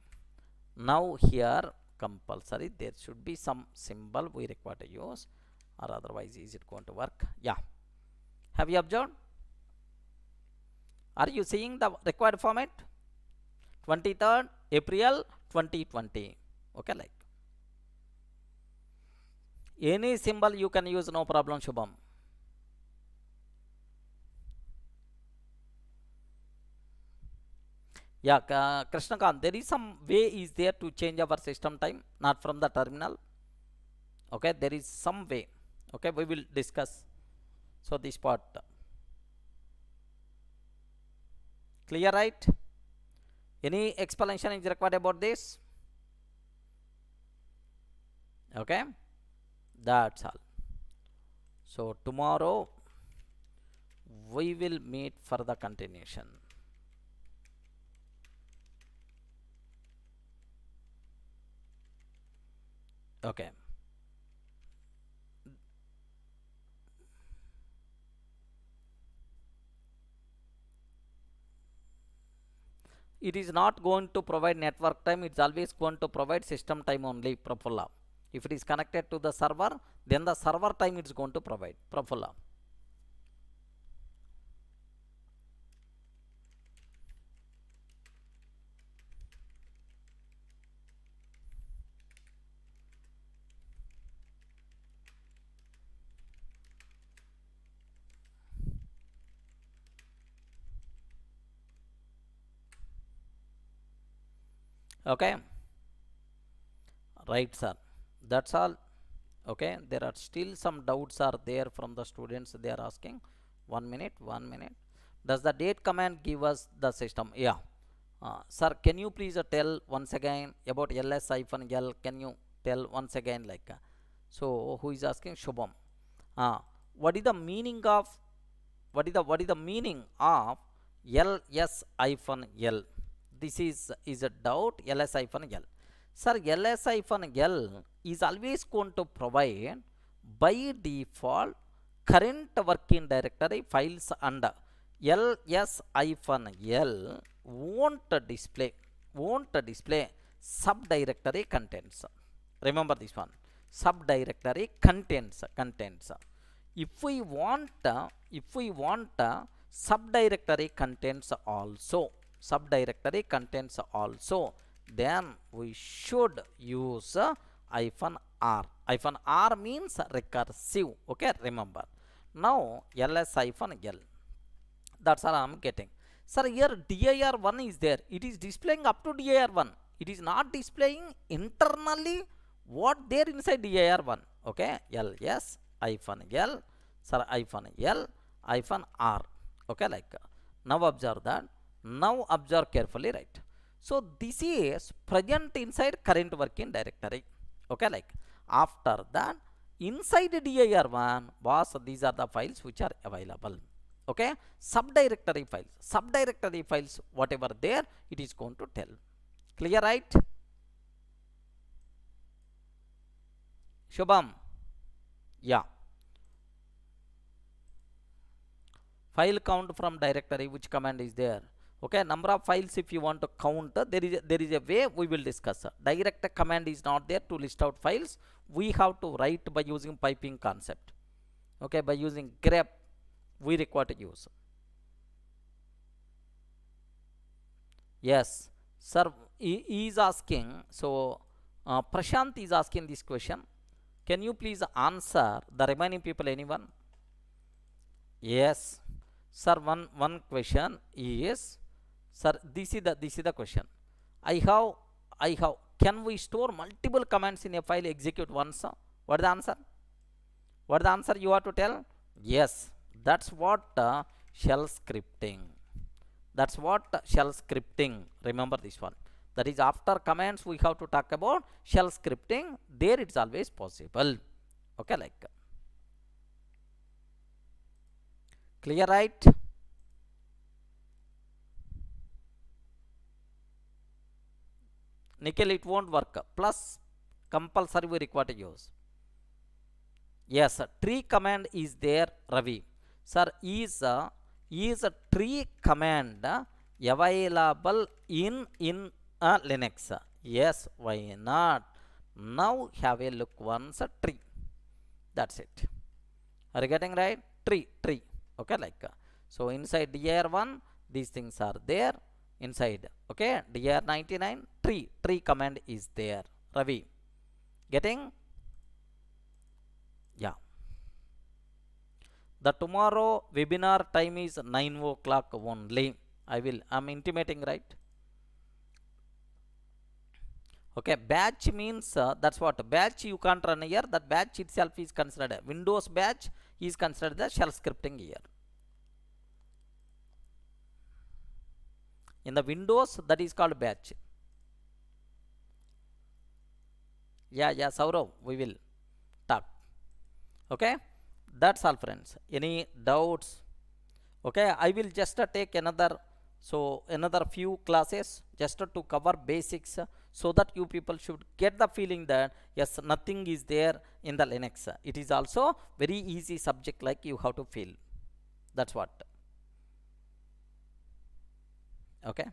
Now here compulsory there should be some symbol we require to use, or otherwise is it going to work? Yeah, have you observed? Are you seeing the required format? 23rd April 2020. Okay, like any symbol you can use, no problem, Shubham. Yeah, Krishnakant, there is some way is there to change our system time, not from the terminal. Okay, there is some way. Okay, we will discuss. So this part clear, right? Any explanation is required about this? Okay, that's all. So tomorrow we will meet for the continuation. Okay. It is not going to provide network time, it's always going to provide system time only, Prafulla. If it is connected to the server, then the server time it's going to provide, Prafulla. Okay, right sir, that's all. Okay, there are still some doubts are there from the students, they are asking. 1 minute, 1 minute. Does the date command give us the system? Yeah. Sir, can you please tell once again about ls hyphen l? Can you tell once again, like, so who is asking? Shubham. What is the meaning of, what is the meaning of ls hyphen l? This is a doubt. ls hyphen l, sir, ls hyphen l is always going to provide by default current working directory files, and ls hyphen l won't display subdirectory contents. Remember this one, subdirectory contents. If we want subdirectory contents also, then we should use hyphen r. Hyphen r means recursive. Okay, remember. Now ls hyphen l, that's all I am getting. Sir, here dir1 is there, it is displaying up to dir1, it is not displaying internally what there inside dir1. Okay, ls hyphen l, sir, hyphen l hyphen r. Okay, like, now observe that, now observe carefully, right? So this is present inside current working directory. Okay, like, after that inside dir1 was, these are the files which are available. Okay, subdirectory files whatever there, it is going to tell. Clear, right? Shubham, yeah. File count from directory, which command is there? Okay, number of files if you want to count, there is a way we will discuss. Direct command is not there to list out files, we have to write by using piping concept. Okay, by using grep we require to use. Yes, sir, he is asking. So Prashant is asking this question. Can you please answer the remaining people, anyone? Yes, sir, one question is, sir, this is the question. I have can we store multiple commands in a file, execute once? What is the answer? What is the answer you have to tell? Yes, that's what shell scripting. That's what shell scripting. Remember this one. That is, after commands we have to talk about shell scripting. There it's always possible. Okay, like, clear, right? Nikhil, it won't work. Plus compulsory we require to use. Yes, tree command is there, Ravi. Sir, is a tree command available in Linux? Yes, why not? Now have a look once, tree. That's it. Are you getting right? Tree. Okay, like, so inside dir1 these things are there inside. Okay, dir99 tree command is there, Ravi. Getting? Yeah. The tomorrow webinar time is 9 o'clock only. I'm intimating, right? Okay, batch means that's what batch you can't run here. That batch itself is considered Windows batch is considered the shell scripting here. In the Windows, that is called batch. Yeah, Saurav, we will talk. Okay, that's all, friends. Any doubts? Okay, I will just take another few classes just to cover basics, so that you people should get the feeling that yes, nothing is there in the Linux. It is also very easy subject, like you have to feel. That's what. Okay,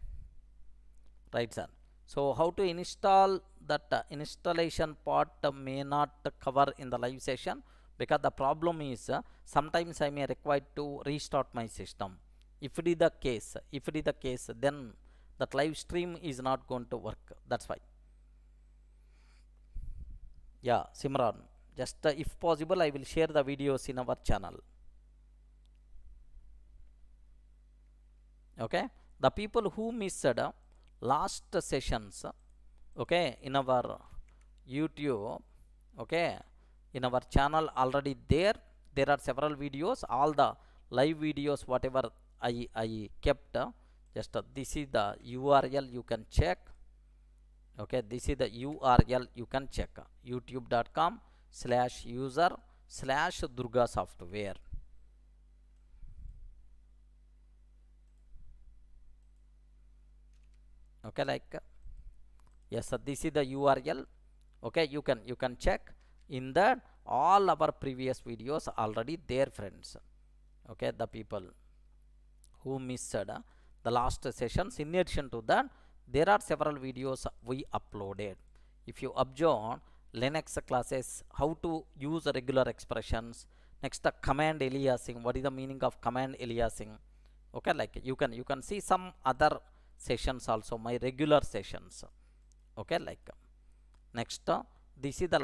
right, sir. So how to install that, installation part may not cover in the live session, because the problem is sometimes I may require to restart my system. If it is the case, then that live stream is not going to work. That's why. Yeah, Simran, just if possible I will share the videos in our channel. Okay, the people who missed last sessions, okay, in our YouTube, okay, in our channel already there are several videos, all the live videos whatever I kept, just this is the URL you can check. Okay, this is the URL you can check, youtube.com/user/Durga Software. Okay, like yes, this is the URL. Okay, you can check. In that all our previous videos already there, friends. Okay, the people who missed the last sessions, in addition to that there are several videos we uploaded. If you observe Linux classes, how to use regular expressions, next the command aliasing, what is the meaning of command aliasing. Okay, like you can see some other sessions also, my regular sessions. Okay, like next this is the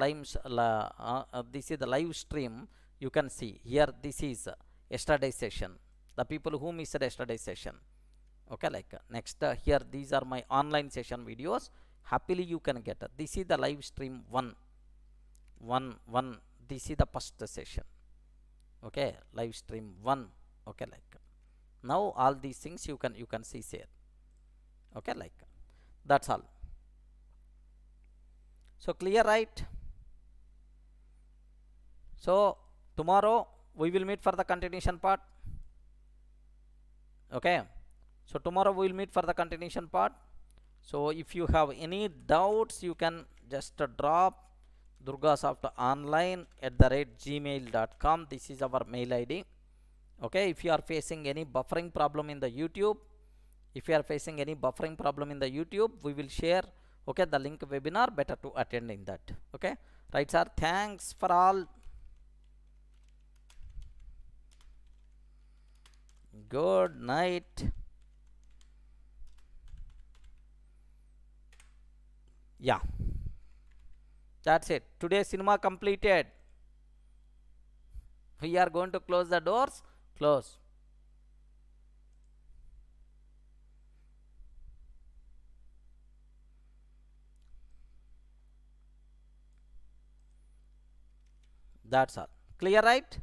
this is the live stream. You can see here, this is yesterday session, the people who missed yesterday session. Okay, like next here these are my online session videos. Happily you can get this is the live stream one. This is the first session. Okay, live stream 1. Okay, like now all these things you can see here. Okay, like that's all. So clear, right? So tomorrow we will meet for the continuation part. Okay, so tomorrow we will meet for the continuation part. So if you have any doubts, you can just drop durgasoft@gmail.com. This is our mail ID. Okay, if you are facing any buffering problem in the YouTube, if you are facing any buffering problem in the YouTube, we will share, okay, the link webinar, better to attend in that. Okay, right sir, thanks for all. Good night. Yeah, that's it. Today's cinema completed. We are going to close the doors. Close. That's all. Clear, right?